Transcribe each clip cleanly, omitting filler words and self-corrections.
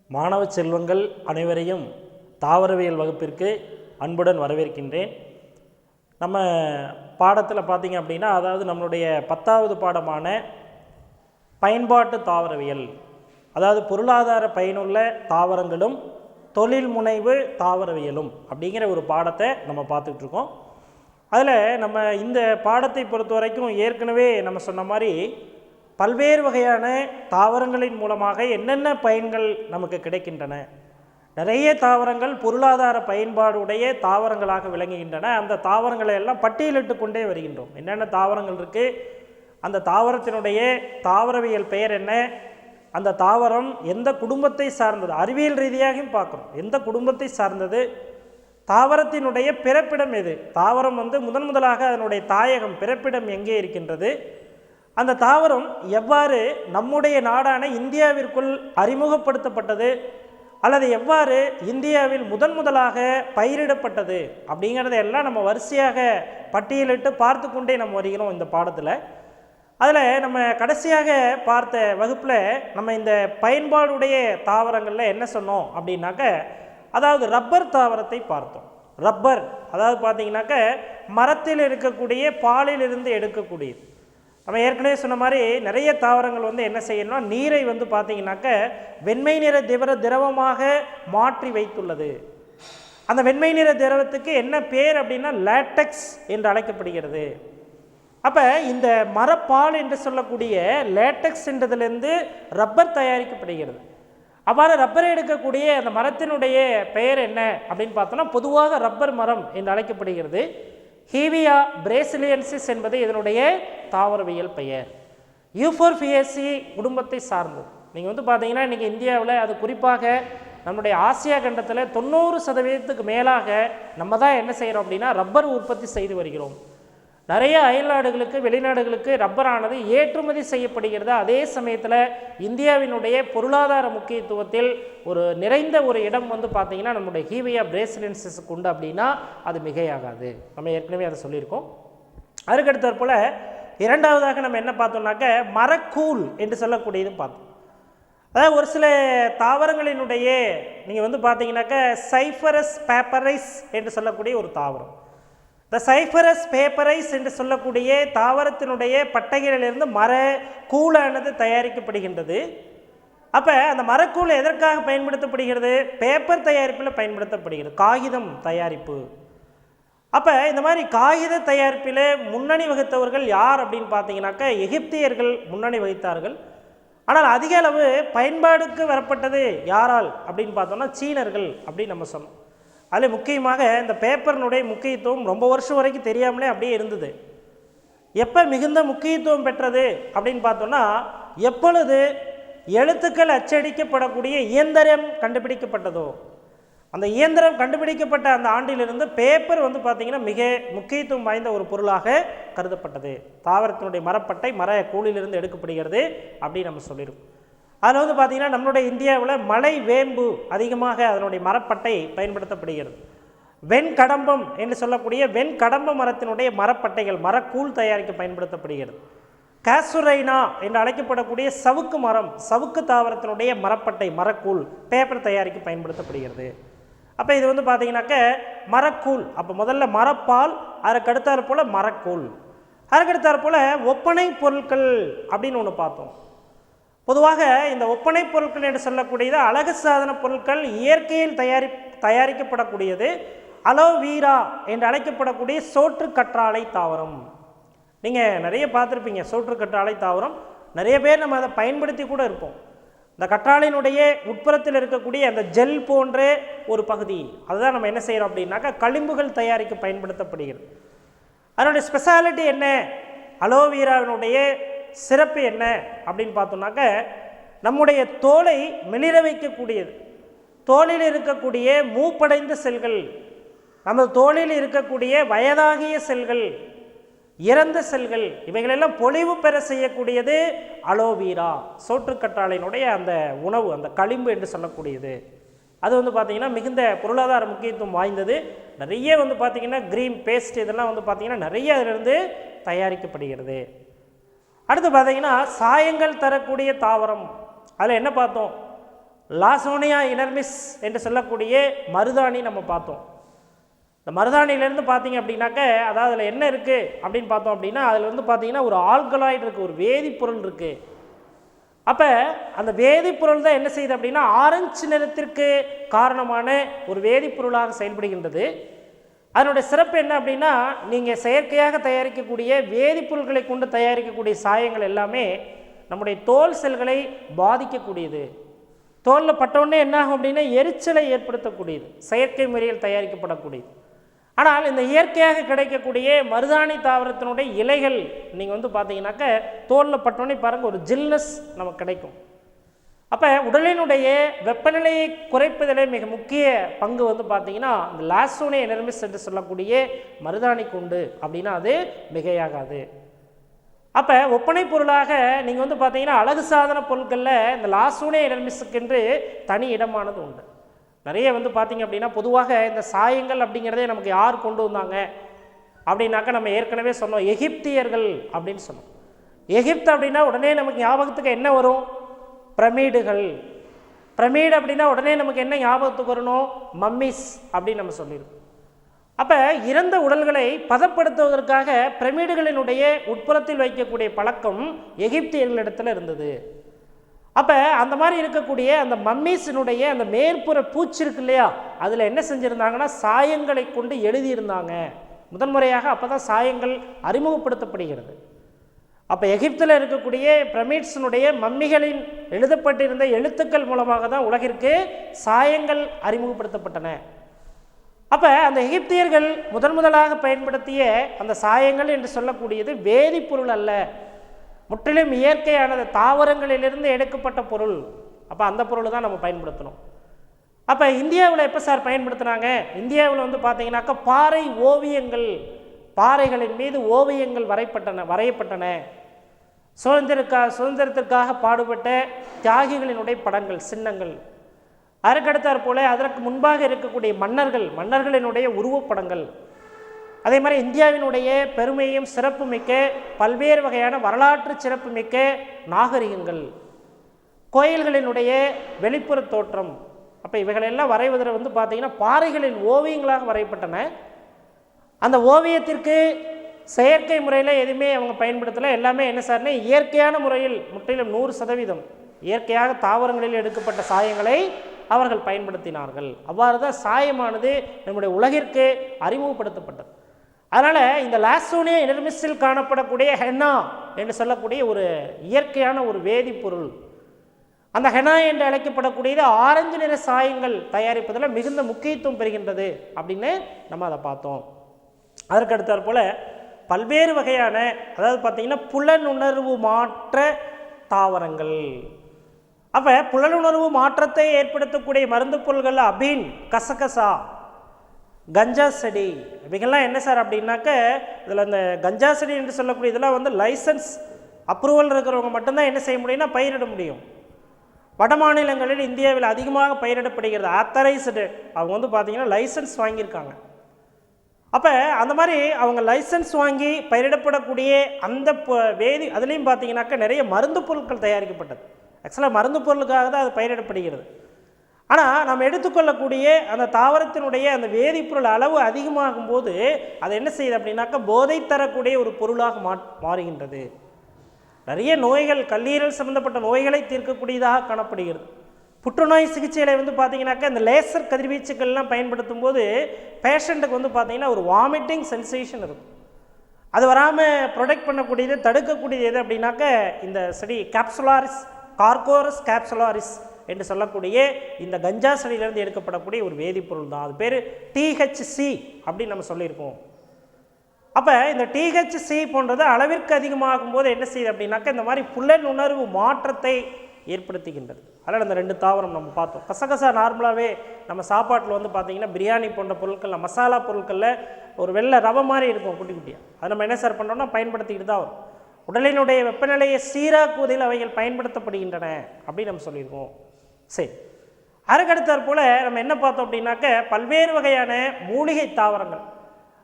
மாணவ செல்வங்கள் அனைவரையும் தாவரவியல் வகுப்பிற்கு அன்புடன் வரவேற்கின்றேன். நம்ம பாடத்தில் பார்த்திங்க அப்படின்னா, அதாவது நம்மளுடைய 10வது பாடமான பயன்பாட்டு தாவரவியல், அதாவது பொருளாதார பயனுள்ள தாவரங்களும் தொழில் முனைவு தாவரவியலும் அப்படிங்கிற ஒரு பாடத்தை நம்ம பார்த்துட்ருக்கோம். அதில் நம்ம இந்த பாடத்தை பொறுத்த வரைக்கும் ஏற்கனவே நம்ம சொன்ன மாதிரி பல்வேறு வகையான தாவரங்களின் மூலமாக என்னென்ன பயன்கள் நமக்கு கிடைக்கின்றன, நிறைய தாவரங்கள் பொருளாதார பயன்பாடுடைய தாவரங்களாக விளங்குகின்றன. அந்த தாவரங்களை எல்லாம் பட்டியலிட்டு கொண்டே வருகின்றோம். என்னென்ன தாவரங்கள் இருக்குது, அந்த தாவரத்தினுடைய தாவரவியல் பெயர் என்ன, அந்த தாவரம் எந்த குடும்பத்தை சார்ந்தது, அறிவியல் ரீதியாகவும் பார்க்குறோம் எந்த குடும்பத்தை சார்ந்தது, தாவரத்தினுடைய பிறப்பிடம் எது, தாவரம் முதலாக அதனுடைய தாயகம் பிறப்பிடம் எங்கே இருக்கின்றது, அந்த தாவரம் எவ்வாறு நம்முடைய நாடான இந்தியாவிற்குள் அறிமுகப்படுத்தப்பட்டது அல்லது எவ்வாறு இந்தியாவில் முதலாக பயிரிடப்பட்டது அப்படிங்கிறதையெல்லாம் நம்ம வரிசையாக பட்டியலிட்டு பார்த்து கொண்டே நம்ம வருகிறோம் இந்த பாடத்தில். அதில் நம்ம கடைசியாக பார்த்த வகுப்பில் நம்ம இந்த பயன்பாடுடைய தாவரங்களில் என்ன சொன்னோம் அப்படின்னாக்க, அதாவது ரப்பர் தாவரத்தை பார்த்தோம். ரப்பர் அதாவது பார்த்திங்கனாக்க மரத்தில் இருக்கக்கூடிய பாலிலிருந்து எடுக்கக்கூடியது. நம்ம ஏற்கனவே சொன்ன மாதிரி நிறைய தாவரங்கள் என்ன செய்யணும்னா, நீரை பார்த்திங்கனாக்க வெண்மை நிற திரவமாக மாற்றி வைத்துள்ளது. அந்த வெண்மை நிற திரவத்துக்கு என்ன பேர் அப்படின்னா லேட்டெக்ஸ் என்று அழைக்கப்படுகிறது. அப்போ இந்த மரப்பால் என்று சொல்லக்கூடிய லேட்டெக்ஸ் என்றதுலேருந்து ரப்பர் தயாரிக்கப்படுகிறது. அவ்வாறு ரப்பரை எடுக்கக்கூடிய அந்த மரத்தினுடைய பெயர் என்ன அப்படின்னு பார்த்தோன்னா, பொதுவாக ரப்பர் மரம் என்று அழைக்கப்படுகிறது. ஹீவியா பிரேசிலியன்சிஸ் என்பது இதனுடைய தாவரவியல் பெயர். யூஃபோர்பியேசி குடும்பத்தை சார்ந்தது. நீங்கள் பார்த்தீங்கன்னா இன்றைக்கி இந்தியாவில், அது குறிப்பாக நம்முடைய ஆசியா கண்டத்தில் 90% மேலாக நம்ம தான் என்ன செய்கிறோம் அப்படின்னா ரப்பர் உற்பத்தி செய்து வருகிறோம். நிறைய அயல்நாடுகளுக்கு வெளிநாடுகளுக்கு ரப்பரானது ஏற்றுமதி செய்யப்படுகிறது. அதே சமயத்தில் இந்தியாவினுடைய பொருளாதார முக்கியத்துவத்தில் ஒரு நிறைந்த ஒரு இடம் பார்த்திங்கன்னா நம்முடைய ஹீவியா பிரேசிலியன்சிஸுக்கு உண்டு அப்படின்னா அது மிகையாகாது. நம்ம ஏற்கனவே அதை சொல்லியிருக்கோம். அதுக்கடுத்தது போல் இரண்டாவதாக நம்ம என்ன பார்த்தோம்னாக்க மரக்கூழ் என்று சொல்லக்கூடியது பார்த்தோம். அதாவது ஒரு சில தாவரங்களினுடைய நீங்கள் பார்த்தீங்கன்னாக்க சைஃபரஸ் பேப்பரைஸ் என்று சொல்லக்கூடிய ஒரு தாவரம். இந்த சைஃபரஸ் பேப்பரைஸ் என்று சொல்லக்கூடிய தாவரத்தினுடைய பட்டைகளிலிருந்து மரக்கூழானது தயாரிக்கப்படுகின்றது. அப்போ அந்த மரக்கூழ் எதற்காக பயன்படுத்தப்படுகிறது? பேப்பர் தயாரிப்பில் பயன்படுத்தப்படுகிறது, காகிதம் தயாரிப்பு. அப்போ இந்த மாதிரி காகித தயாரிப்பில் முன்னணி வகித்தவர்கள் யார் அப்படின்னு பார்த்தீங்கன்னாக்க எகிப்தியர்கள் முன்னணி வகித்தார்கள். ஆனால் அதிக அளவு பயன்பாடுக்கு வரப்பட்டது யாரால் அப்படின்னு பார்த்தோம்னா சீனர்கள் அப்படின்னு நம்ம சொன்னோம். அதில் முக்கியமாக இந்த பேப்பரினுடைய முக்கியத்துவம் ரொம்ப வருஷம் வரைக்கும் தெரியாமலே அப்படியே இருந்தது. எப்போ மிகுந்த முக்கியத்துவம் பெற்றது அப்படின்னு பார்த்தோன்னா, எப்பொழுது எழுத்துக்கள் அச்சடிக்கப்படக்கூடிய இயந்திரம் கண்டுபிடிக்கப்பட்டதோ, அந்த இயந்திரம் கண்டுபிடிக்கப்பட்ட அந்த ஆண்டிலிருந்து பேப்பர் பார்த்திங்கன்னா மிக முக்கியத்துவம் வாய்ந்த ஒரு பொருளாக கருதப்பட்டது. தாவரத்தினுடைய மரப்பட்டை மர கூழிலிருந்து எடுக்கப்படுகிறது அப்படின்னு நம்ம சொல்லியிருக்கோம். அதில் பார்த்திங்கன்னா நம்மளுடைய இந்தியாவில் மலை வேம்பு அதிகமாக அதனுடைய மரப்பட்டை பயன்படுத்தப்படுகிறது. வெண்கடம்பம் என்று சொல்லக்கூடிய வெண்கடம்ப மரத்தினுடைய மரப்பட்டைகள் மரக்கூழ் தயாரிக்க பயன்படுத்தப்படுகிறது. காசுரைனா என்று அழைக்கப்படக்கூடிய சவுக்கு மரம், சவுக்கு தாவரத்தினுடைய மரப்பட்டை மரக்கூழ் பேப்பர் தயாரிக்க பயன்படுத்தப்படுகிறது. அப்போ இது பார்த்திங்கனாக்க மரக்கூழ். அப்போ முதல்ல மரப்பால், அதற்கடுத்தாற் போல் மரக்கூழ், அதற்கடுத்தாற் போல் ஒப்பனை பொருட்கள் அப்படின்னு ஒன்று பார்த்தோம். பொதுவாக இந்த ஒப்பனை பொருட்கள் என்று சொல்லக்கூடியது அழகு சாதன பொருட்கள், இயற்கையில் தயாரிக்கப்படக்கூடியது. அலோவீரா என்று அழைக்கப்படக்கூடிய சோற்று கற்றாழை தாவரம். நீங்கள் நிறைய பார்த்துருப்பீங்க சோற்று கற்றாழை தாவரம். நிறைய பேர் நம்ம அதை பயன்படுத்தி கூட இருப்போம். இந்த கற்றாழையினுடைய உட்புறத்தில் இருக்கக்கூடிய அந்த ஜெல் போன்ற ஒரு பகுதி, அதுதான் நம்ம என்ன செய்கிறோம் அப்படின்னாக்கா களிம்புகள் தயாரிக்க பயன்படுத்தப்படுகிறது. அதனுடைய ஸ்பெஷாலிட்டி என்ன, அலோவீராவினுடைய சிறப்பு என்ன அப்படின்னு பார்த்தோம்னாக்க, நம்முடைய தோலை மெளிர வைக்கக்கூடியது. தோலில் இருக்கக்கூடிய மூப்படைந்த செல்கள், நமது தோலில் இருக்கக்கூடிய வயதாகிய செல்கள், இறந்த செல்கள், இவைகளெல்லாம் பொலிவு பெற செய்யக்கூடியது அலோவீரா, சோற்றுக்கற்றாழையினுடைய அந்த உணவு, அந்த களிம்பு என்று சொல்லக்கூடியது. அது பார்த்திங்கன்னா மிகுந்த பொருளாதார முக்கியத்துவம் வாய்ந்தது. நிறைய பார்த்திங்கன்னா க்ரீன் பேஸ்ட் இதெல்லாம் பார்த்திங்கன்னா நிறைய அதிலிருந்து தயாரிக்கப்படுகிறது. அடுத்து பார்த்திங்கன்னா சாயங்கள் தரக்கூடிய தாவரம். அதில் என்ன பார்த்தோம்? லாசோனியா இனர்மிஸ் என்று சொல்லக்கூடிய மருதாணி நம்ம பார்த்தோம். இந்த மருதாணியிலேருந்து பார்த்தீங்க அப்படின்னாக்க, அதாவது அதில் என்ன இருக்குது அப்படின்னு பார்த்தோம் அப்படின்னா, அதில் வந்து பார்த்தீங்கன்னா ஒரு ஆல்கலாய்டு இருக்குது, ஒரு வேதிப்பொருள் இருக்குது. அப்போ அந்த வேதிப்பொருள் தான் என்ன செய்யுது அப்படின்னா ஆரஞ்சு நிறத்திற்கு காரணமான ஒரு வேதிப்பொருளாக செயல்படுகின்றது. அதனுடைய சிறப்பு என்ன அப்படின்னா, நீங்கள் செயற்கையாக தயாரிக்கக்கூடிய வேதிப்பொருட்களை கொண்டு தயாரிக்கக்கூடிய சாயங்கள் எல்லாமே நம்முடைய தோல் செல்களை பாதிக்கக்கூடியது. தோலில் பட்டவுடனே என்ன ஆகும் அப்படின்னா எரிச்சலை ஏற்படுத்தக்கூடியது, செயற்கை முறையில் தயாரிக்கப்படக்கூடியது. ஆனால் இந்த இயற்கையாக கிடைக்கக்கூடிய மருதாணி தாவரத்தினுடைய இலைகள் நீங்கள் வந்து பார்த்தீங்கன்னாக்க தோலில் பட்டோன்னே பாருங்கள் ஒரு ஜில்னஸ் நமக்கு கிடைக்கும். அப்போ உடலினுடைய வெப்பநிலையை குறைப்பதிலே மிக முக்கிய பங்கு வந்து பார்த்தீங்கன்னா இந்த லாசோனியா இனர்மிஸ் என்று சொல்லக்கூடிய மருதாணி கொண்டு அப்படின்னா அது மிகையாகாது. அப்போ ஒப்பனை பொருளாக நீங்கள் வந்து பார்த்தீங்கன்னா அழகு சாதன பொருட்களில் இந்த லாசோனியா இனர்மிஸுக்கென்று தனி இடமானது உண்டு. நிறைய வந்து பார்த்திங்க அப்படின்னா பொதுவாக இந்த சாயங்கள் அப்படிங்கிறதே நமக்கு யார் கொண்டு வந்தாங்க அப்படின்னாக்கா நம்ம ஏற்கனவே சொன்னோம் எகிப்தியர்கள் அப்படின்னு சொன்னோம். எகிப்து அப்படின்னா உடனே நமக்கு ஞாபகத்துக்கு என்ன வரும்? பிரமிடுகள். பிரமிடு அப்படின்னா உடனே நமக்கு என்ன ஞாபகத்துக்கு வரணும்? மம்மிஸ் அப்படின்னு நம்ம சொல்லியிருக்கோம். அப்போ இறந்த உடல்களை பதப்படுத்துவதற்காக பிரமிடுகளினுடைய உட்புறத்தில் வைக்கக்கூடிய பழக்கம் எகிப்தியர்களிடத்தில் இருந்தது. அப்போ அந்த மாதிரி இருக்கக்கூடிய அந்த மம்மீஸினுடைய அந்த மேற்புற பூச்சி இருக்கு இல்லையா, அதில் என்ன செஞ்சுருந்தாங்கன்னா சாயங்களை கொண்டு எழுதியிருந்தாங்க. முதன்முறையாக அப்போ தான் சாயங்கள் அறிமுகப்படுத்தப்படுகிறது. அப்போ எகிப்தில் இருக்கக்கூடிய பிரமிட்ஸினுடைய மம்மிகளின் எழுதப்பட்டிருந்த எழுத்துக்கள் மூலமாக தான் உலகிற்கு சாயங்கள் அறிமுகப்படுத்தப்பட்டன. அப்போ அந்த எகிப்தியர்கள் முதலாக பயன்படுத்திய அந்த சாயங்கள் என்று சொல்லக்கூடியது வேதிப்பொருள் அல்ல, முற்றிலும் இயற்கையானது, தாவரங்களிலிருந்து எடுக்கப்பட்ட பொருள். அப்போ அந்த பொருள் தான் நம்ம பயன்படுத்தணும். அப்போ இந்தியாவில் எப்போ சார் பயன்படுத்தினாங்க? இந்தியாவில் வந்து பார்த்தீங்கன்னாக்கா பாறை ஓவியங்கள், பாறைகளின் மீது ஓவியங்கள் வரையப்பட்டன. சுதந்திரத்திற்காக பாடுபட்ட தியாகிகளினுடைய படங்கள், சின்னங்கள். அதற்கடுத்தாற் போல அதற்கு முன்பாக இருக்கக்கூடிய மன்னர்களினுடைய உருவப்படங்கள். அதே மாதிரி இந்தியாவினுடைய பெருமையும் சிறப்பு மிக்க பல்வேறு வகையான வரலாற்று சிறப்பு மிக்க நாகரிகங்கள், கோயில்களினுடைய வெளிப்புற தோற்றம். அப்போ இவைகளெல்லாம் வரைவதில் வந்து பார்த்திங்கன்னா பாறைகளின் ஓவியங்களாக வரையப்பட்டன. அந்த ஓவியத்திற்கு செயற்கை முறையில் எதுவுமே அவங்க பயன்படுத்தலை. எல்லாமே என்ன சார்னா இயற்கையான முறையில் முற்றிலும் 100% இயற்கையாக தாவரங்களில் எடுக்கப்பட்ட சாயங்களை அவர்கள் பயன்படுத்தினார்கள். அவ்வாறு தான் சாயமானது நம்முடைய உலகிற்கு அறிமுகப்படுத்தப்பட்டது. அதனால் இந்த லாசோனியா இனர்மிஸில் காணப்படக்கூடிய ஹென்னா என்று சொல்லக்கூடிய ஒரு இயற்கையான ஒரு வேதிப்பொருள், அந்த ஹெனா என்று அழைக்கப்படக்கூடியது ஆரஞ்சு நிற சாயங்கள் தயாரிப்பதில் மிகுந்த முக்கியத்துவம் பெறுகின்றது அப்படின்னு நம்ம அதை பார்த்தோம். அதற்கடுத்தாற் போல் பல்வேறு வகையான, அதாவது பார்த்திங்கன்னா புலனுணர்வு மாற்ற தாவரங்கள். அப்போ புலனுணர்வு மாற்றத்தை ஏற்படுத்தக்கூடிய மருந்து பொருள்கள் அபீன், கசகசா, கஞ்சா செடி, இவைகள்லாம் என்ன சார் அப்படின்னாக்க இதில் இந்த கஞ்சா செடி என்று சொல்லக்கூடிய இதெல்லாம் வந்து லைசன்ஸ் அப்ரூவல் இருக்கிறவங்க மட்டும்தான் என்ன செய்ய முடியும்னா பயிரிட முடியும். வட மாநிலங்களில் இந்தியாவில் அதிகமாக பயிரிடப்படுகிறது. ஆத்தரைஸ்டு, அவங்க வந்து பார்த்திங்கன்னா லைசன்ஸ் வாங்கியிருக்காங்க. அப்போ அந்த மாதிரி அவங்க லைசன்ஸ் வாங்கி பயிரிடப்படக்கூடிய அந்த அதுலேயும் பார்த்திங்கனாக்கா நிறைய மருந்து பொருட்கள் தயாரிக்கப்பட்டது. ஆக்சுவலாக மருந்து பொருளுக்காக தான் அது பயிரிடப்படுகிறது. ஆனால் நம்ம எடுத்துக்கொள்ளக்கூடிய அந்த தாவரத்தினுடைய அந்த வேதிப்பொருள் அளவு அதிகமாகும் போது அது என்ன செய்யுது அப்படின்னாக்கா போதை தரக்கூடிய ஒரு பொருளாக மாறுகின்றது. நிறைய நோய்கள், கல்லீரல் சம்பந்தப்பட்ட நோய்களை தீர்க்கக்கூடியதாக காணப்படுகிறது. புற்றுநோய் சிகிச்சையில் வந்து பார்த்திங்கனாக்கா இந்த லேசர் கதிர்வீச்சுக்கள்லாம் பயன்படுத்தும் போது பேஷண்ட்டுக்கு வந்து பார்த்திங்கன்னா ஒரு வாமிட்டிங் சென்சேஷன் இருக்கும். அது வராமல் ப்ரொடெக்ட் பண்ணக்கூடியது, தடுக்கக்கூடியது எது அப்படின்னாக்க இந்த செடி கேப்சுலாரிஸ், கார்கோரஸ் கேப்சுலாரிஸ் என்று சொல்லக்கூடிய இந்த கஞ்சா செடியிலேருந்து எடுக்கப்படக்கூடிய ஒரு வேதிப்பொருள் தான். அது பேர் THC அப்படின்னு நம்ம சொல்லியிருக்கோம். அப்போ இந்த THC போன்றது அளவிற்கு அதிகமாகும் போது என்ன செய்யுது அப்படின்னாக்கா இந்த மாதிரி புலனுணர்வு மாற்றத்தை ஏற்படுத்துகின்றது. அதனால் இந்த 2 தாவரம் நம்ம பார்த்தோம். கசகசா நார்மலாகவே நம்ம சாப்பாட்டில் வந்து பார்த்திங்கன்னா பிரியாணி போன்ற பொருட்களில், மசாலா பொருட்களில் ஒரு வெள்ளை ரவை மாதிரி இருக்கும் குட்டி குட்டியாக. அதை நம்ம என்ன சார் பண்ணுறோம்னா பயன்படுத்திக்கிட்டு தான் வரும். உடலினுடைய வெப்பநிலையை சீராக்குவதில் அவைகள் பயன்படுத்தப்படுகின்றன அப்படின்னு நம்ம சொல்லியிருக்கோம். சரி, அதுக்கடுத்தாற் போல் நம்ம என்ன பார்த்தோம் அப்படின்னாக்க பல்வேறு வகையான மூலிகை தாவரங்கள்.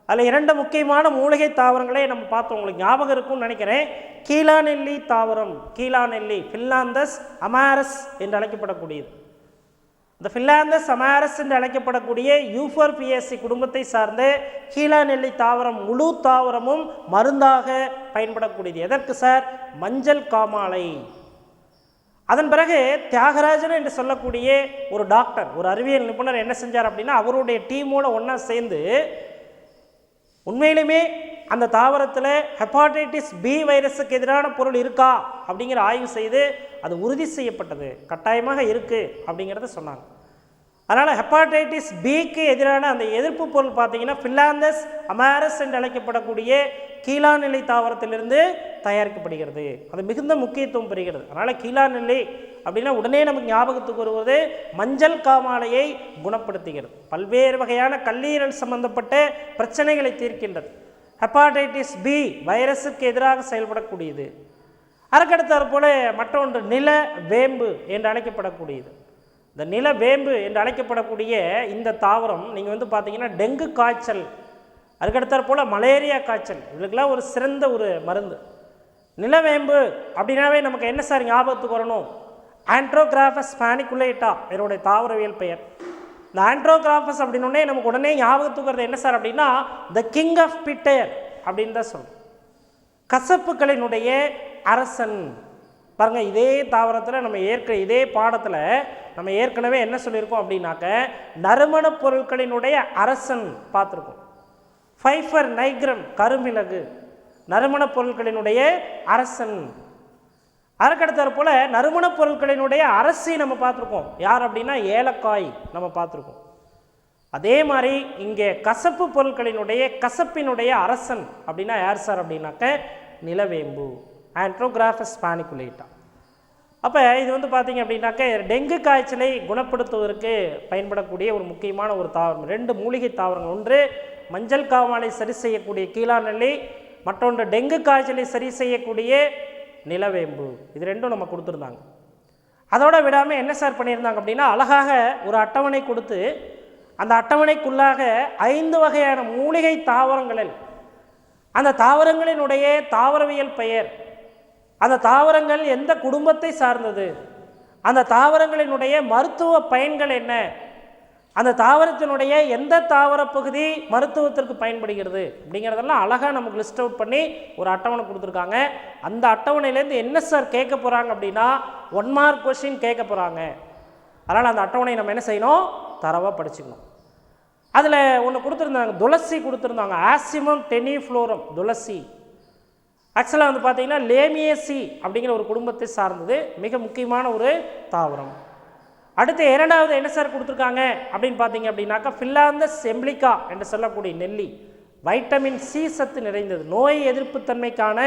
அதில் 2 முக்கியமான மூலிகை தாவரங்களே நம்ம பார்த்தோம். உங்களுக்கு ஞாபகம் இருக்கும்னு நினைக்கிறேன். கீழாநெல்லி தாவரம், கீழாநெல்லி, ஃபில்லாந்தஸ் அமாரஸ் என்று அழைக்கப்படக்கூடியது. இந்த ஃபிலாந்தஸ் அமாரஸ் என்று அழைக்கப்படக்கூடிய யூஃபோர்பியேசி குடும்பத்தை சார்ந்த கீழா நெல்லி தாவரம் முழு தாவரமும் மருந்தாக பயன்படக்கூடியது. எதற்கு சார்? மஞ்சள் காமாலை. அதன் பிறகு தியாகராஜன் என்று சொல்லக்கூடிய ஒரு டாக்டர், ஒரு அறிவியல் நிபுணர் என்ன செஞ்சார் அப்படின்னா, அவருடைய டீமோட ஒன்றா சேர்ந்து உண்மையிலுமே அந்த தாவரத்தில் ஹெப்பாடைட்டிஸ் பி வைரஸுக்கு எதிரான பொருள் இருக்கா அப்படிங்கிற ஆய்வு செய்து அது உறுதி செய்யப்பட்டது, கட்டாயமாக இருக்குது அப்படிங்கிறத சொன்னாங்க. அதனால் ஹெப்பாடைட்டிஸ் பிக்கு எதிரான அந்த எதிர்ப்பு பொருள் பார்த்தீங்கன்னா ஃபிலாந்தஸ் அமாரஸ் என்று அழைக்கப்படக்கூடிய கீழா நெல்லி தாவரத்திலிருந்து தயாரிக்கப்படுகிறது. அது மிகுந்த முக்கியத்துவம் பெறுகிறது. அதனால் கீழா நெல்லி அப்படின்னா உடனே நமக்கு ஞாபகத்துக்கு வருவது மஞ்சள் காமாலையை குணப்படுத்துகிறது, பல்வேறு வகையான கல்லீரல் சம்பந்தப்பட்ட பிரச்சனைகளை தீர்க்கின்றது, ஹெப்பாடைட்டிஸ் பி வைரஸுக்கு எதிராக செயல்படக்கூடியது. அதற்கடுத்தாற் போல மற்றொன்று நில வேம்பு என்று அழைக்கப்படக்கூடியது. இந்த நில வேம்பு என்று அழைக்கப்படக்கூடிய இந்த தாவரம் நீங்கள் வந்து பார்த்தீங்கன்னா டெங்கு காய்ச்சல், அதுக்கடுத்தாற் போல் மலேரியா காய்ச்சல், இதுக்கெல்லாம் ஒரு சிறந்த ஒரு மருந்து. நிலவேம்பு அப்படின்னாவே நமக்கு என்ன சார் ஞாபகத்துக்கு வரணும்? ஆண்ட்ரோகிராஃபஸ் பானிகுலேட்டா என்னுடைய தாவரவியல் பெயர். இந்த ஆண்ட்ரோகிராஃபஸ் அப்படின்னே நமக்கு உடனே ஞாபகத்துக்கு வரது என்ன சார் அப்படின்னா த கிங் ஆஃப் பிட்டர் அப்படின்னு தான் சொல்லுவோம், கசப்புகளினுடைய அரசன். பாருங்கள், இதே தாவரத்தில் நம்ம இதே பாடத்தில் நம்ம ஏற்கனவே என்ன சொல்லியிருக்கோம் அப்படின்னாக்க நறுமணப் பொருட்களினுடைய அரசன் பார்த்துருக்கோம். ஃபைஃபர் நைக்ரம் கருமிளகு நறுமணப் பொருட்களினுடைய அரசன். அதற்கடுத்தாற் போல் நறுமணப் பொருட்களினுடைய அரசி நம்ம பார்த்துருக்கோம், யார் அப்படின்னா ஏலக்காய் நம்ம பார்த்துருக்கோம். அதே மாதிரி இங்கே கசப்பு பொருட்களினுடைய கசப்பினுடைய அரசன் அப்படின்னா யார் சார் அப்படின்னாக்க நிலவேம்பு, ஆண்ட்ரோகிராஃபஸ் பானிகுலேட்டா. அப்போ இது வந்து பார்த்திங்க அப்படின்னாக்க டெங்கு காய்ச்சலை குணப்படுத்துவதற்கு பயன்படக்கூடிய ஒரு முக்கியமான ஒரு தாவரம். 2 மூலிகை தாவரங்கள், ஒன்று மஞ்சள் காமாலை சரி செய்யக்கூடிய கீழா நெல்லி, மற்றொன்று டெங்கு காய்ச்சலை சரி செய்யக்கூடிய நிலவேம்பு. இது 2ம் நம்ம கொடுத்துருந்தாங்க. அதோட விடாமல் என்ன சார் பண்ணியிருந்தாங்க அப்படின்னா அழகாக ஒரு அட்டவணை கொடுத்து அந்த அட்டவணைக்குள்ளாக 5 வகையான மூலிகை தாவரங்களில் அந்த தாவரங்களினுடைய தாவரவியல் பெயர், அந்த தாவரங்கள் எந்த குடும்பத்தை சார்ந்தது, அந்த தாவரங்களினுடைய மருத்துவ பயன்கள் என்ன, அந்த தாவரத்தினுடைய எந்த தாவர பகுதி மருத்துவத்திற்கு பயன்படுகிறது அப்படிங்கிறதெல்லாம் அழகாக நமக்கு லிஸ்ட் அவுட் பண்ணி ஒரு அட்டவணை கொடுத்துருக்காங்க. அந்த அட்டவணையிலேருந்து என்ன சார் கேட்க போகிறாங்க அப்படின்னா 1 மார்க் கொஸ்டின் கேட்க போகிறாங்க. அதனால் அந்த அட்டவணை நம்ம என்ன செய்யணும், தரவாக படிச்சுக்கணும். அதில் ஒன்று கொடுத்துருந்தாங்க, துளசி கொடுத்துருந்தாங்க, ஆசிமம் டெனிஃப்ளோரம் துளசி. ஆக்சுவலாக வந்து பார்த்தீங்கன்னா லேமியேசி அப்படிங்கிற ஒரு குடும்பத்தை சார்ந்தது, மிக முக்கியமான ஒரு தாவரம். அடுத்து 2வது என்ன சார் கொடுத்துருக்காங்க அப்படின்னு பார்த்தீங்க அப்படின்னாக்கா ஃபிலாந்தஸ் எம்பிலிகா என்று சொல்லக்கூடிய நெல்லி, வைட்டமின் சி சத்து நிறைந்தது, நோய் எதிர்ப்பு தன்மைக்கான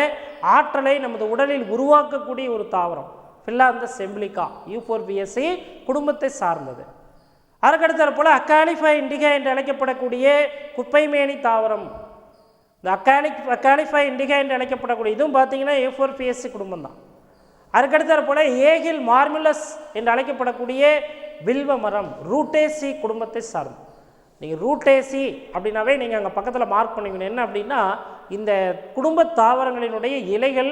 ஆற்றலை நமது உடலில் உருவாக்கக்கூடிய ஒரு தாவரம். ஃபிலாந்தஸ் எம்பிலிகா யூஃபோர்பியேசி குடும்பத்தை சார்ந்தது. அதற்கடுத்தாற் போல் அக்காலிஃபா இண்டிகா என்று அழைக்கப்படக்கூடிய குப்பைமேனி தாவரம். இந்த அக்காலிஃபா இண்டிகா என்று அழைக்கப்படக்கூடிய இதுவும் பார்த்தீங்கன்னா யூஃபோர்பியேசி குடும்பம் தான். அதுக்கடுத்தாற் போல் ஏகில் மார்மிலஸ் என்று அழைக்கப்படக்கூடிய வில்வ மரம் ரூட்டேசி குடும்பத்தை சார்ந்து. நீங்கள் ரூட்டேசி அப்படின்னாவே நீங்கள் அங்கே பக்கத்தில் மார்க் பண்ணிக்கணும். என்ன அப்படின்னா இந்த குடும்ப தாவரங்களினுடைய இலைகள்,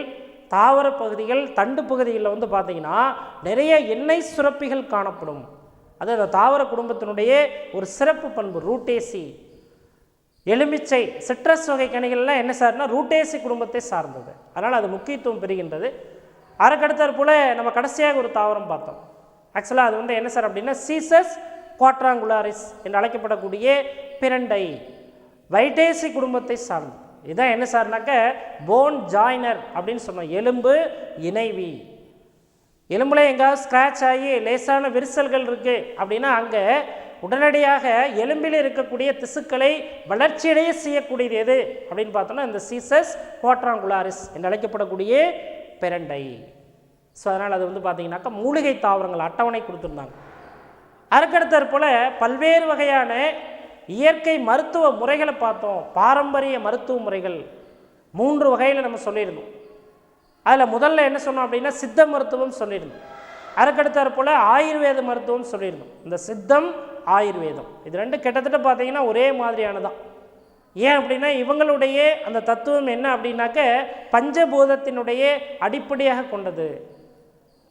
தாவர பகுதிகள், தண்டு பகுதிகளில் வந்து பார்த்தீங்கன்னா நிறைய எண்ணெய் சுரப்பிகள் காணப்படும். அது அந்த தாவர குடும்பத்தினுடைய ஒரு சிறப்பு பண்பு ரூட்டேசி. எலுமிச்சை சிட்ரஸ் வகை கனிகள்லாம் என்ன சார்னா ரூட்டேசி குடும்பத்தை சார்ந்தது, அதனால் அது முக்கியத்துவம் பெறுகின்றது. அதற்கடுத்தாற் போல் நம்ம கடைசியாக ஒரு தாவரம் பார்த்தோம். ஆக்சுவலாக அது வந்து என்ன சார் அப்படின்னா சீசஸ் குவாட்ராங்குலாரிஸ் என்று அழைக்கப்படக்கூடிய பிரண்டை, வைட்டேசி குடும்பத்தை சார்ந்தது. இதுதான் என்ன சார்னாக்க போன் ஜாயினர் அப்படின்னு சொன்னோம், எலும்பு இணைவி. எலும்புல எங்காவது ஸ்க்ராட்ச் ஆகி லேசான விரிசல்கள் இருக்குது அப்படின்னா அங்கே உடனடியாக எலும்பில் இருக்கக்கூடிய திசுக்களை வளர்ச்சியடைய செய்யக்கூடியது எது அப்படின்னு பார்த்தோம்னா இந்த சீசஸ் குவாட்ராங்குலாரிஸ் என்று அழைக்கப்படக்கூடிய பிரண்டை. ஸோ அதனால் அது வந்து பார்த்தீங்கன்னாக்கா மூலிகை தாவரங்கள் அட்டவணை கொடுத்துருந்தாங்க. அதுக்கடுத்தாற் போல் பல்வேறு வகையான இயற்கை மருத்துவ முறைகளை பார்த்தோம். பாரம்பரிய மருத்துவ முறைகள் 3 வகையில் நம்ம சொல்லியிருந்தோம். அதில் முதல்ல என்ன சொன்னோம் அப்படின்னா சித்த மருத்துவம் சொல்லியிருந்தோம். அதுக்கடுத்தாற் போல் ஆயுர்வேத மருத்துவம் சொல்லியிருந்தோம். இந்த சித்தம் ஆயுர்வேதம் இது 2 கிட்டத்தட்ட பார்த்தீங்கன்னா ஒரே மாதிரியானதான். ஏன் அப்படின்னா இவங்களுடைய அந்த தத்துவம் என்ன அப்படின்னாக்க பஞ்சபூதத்தினுடைய அடிப்படையாக கொண்டது.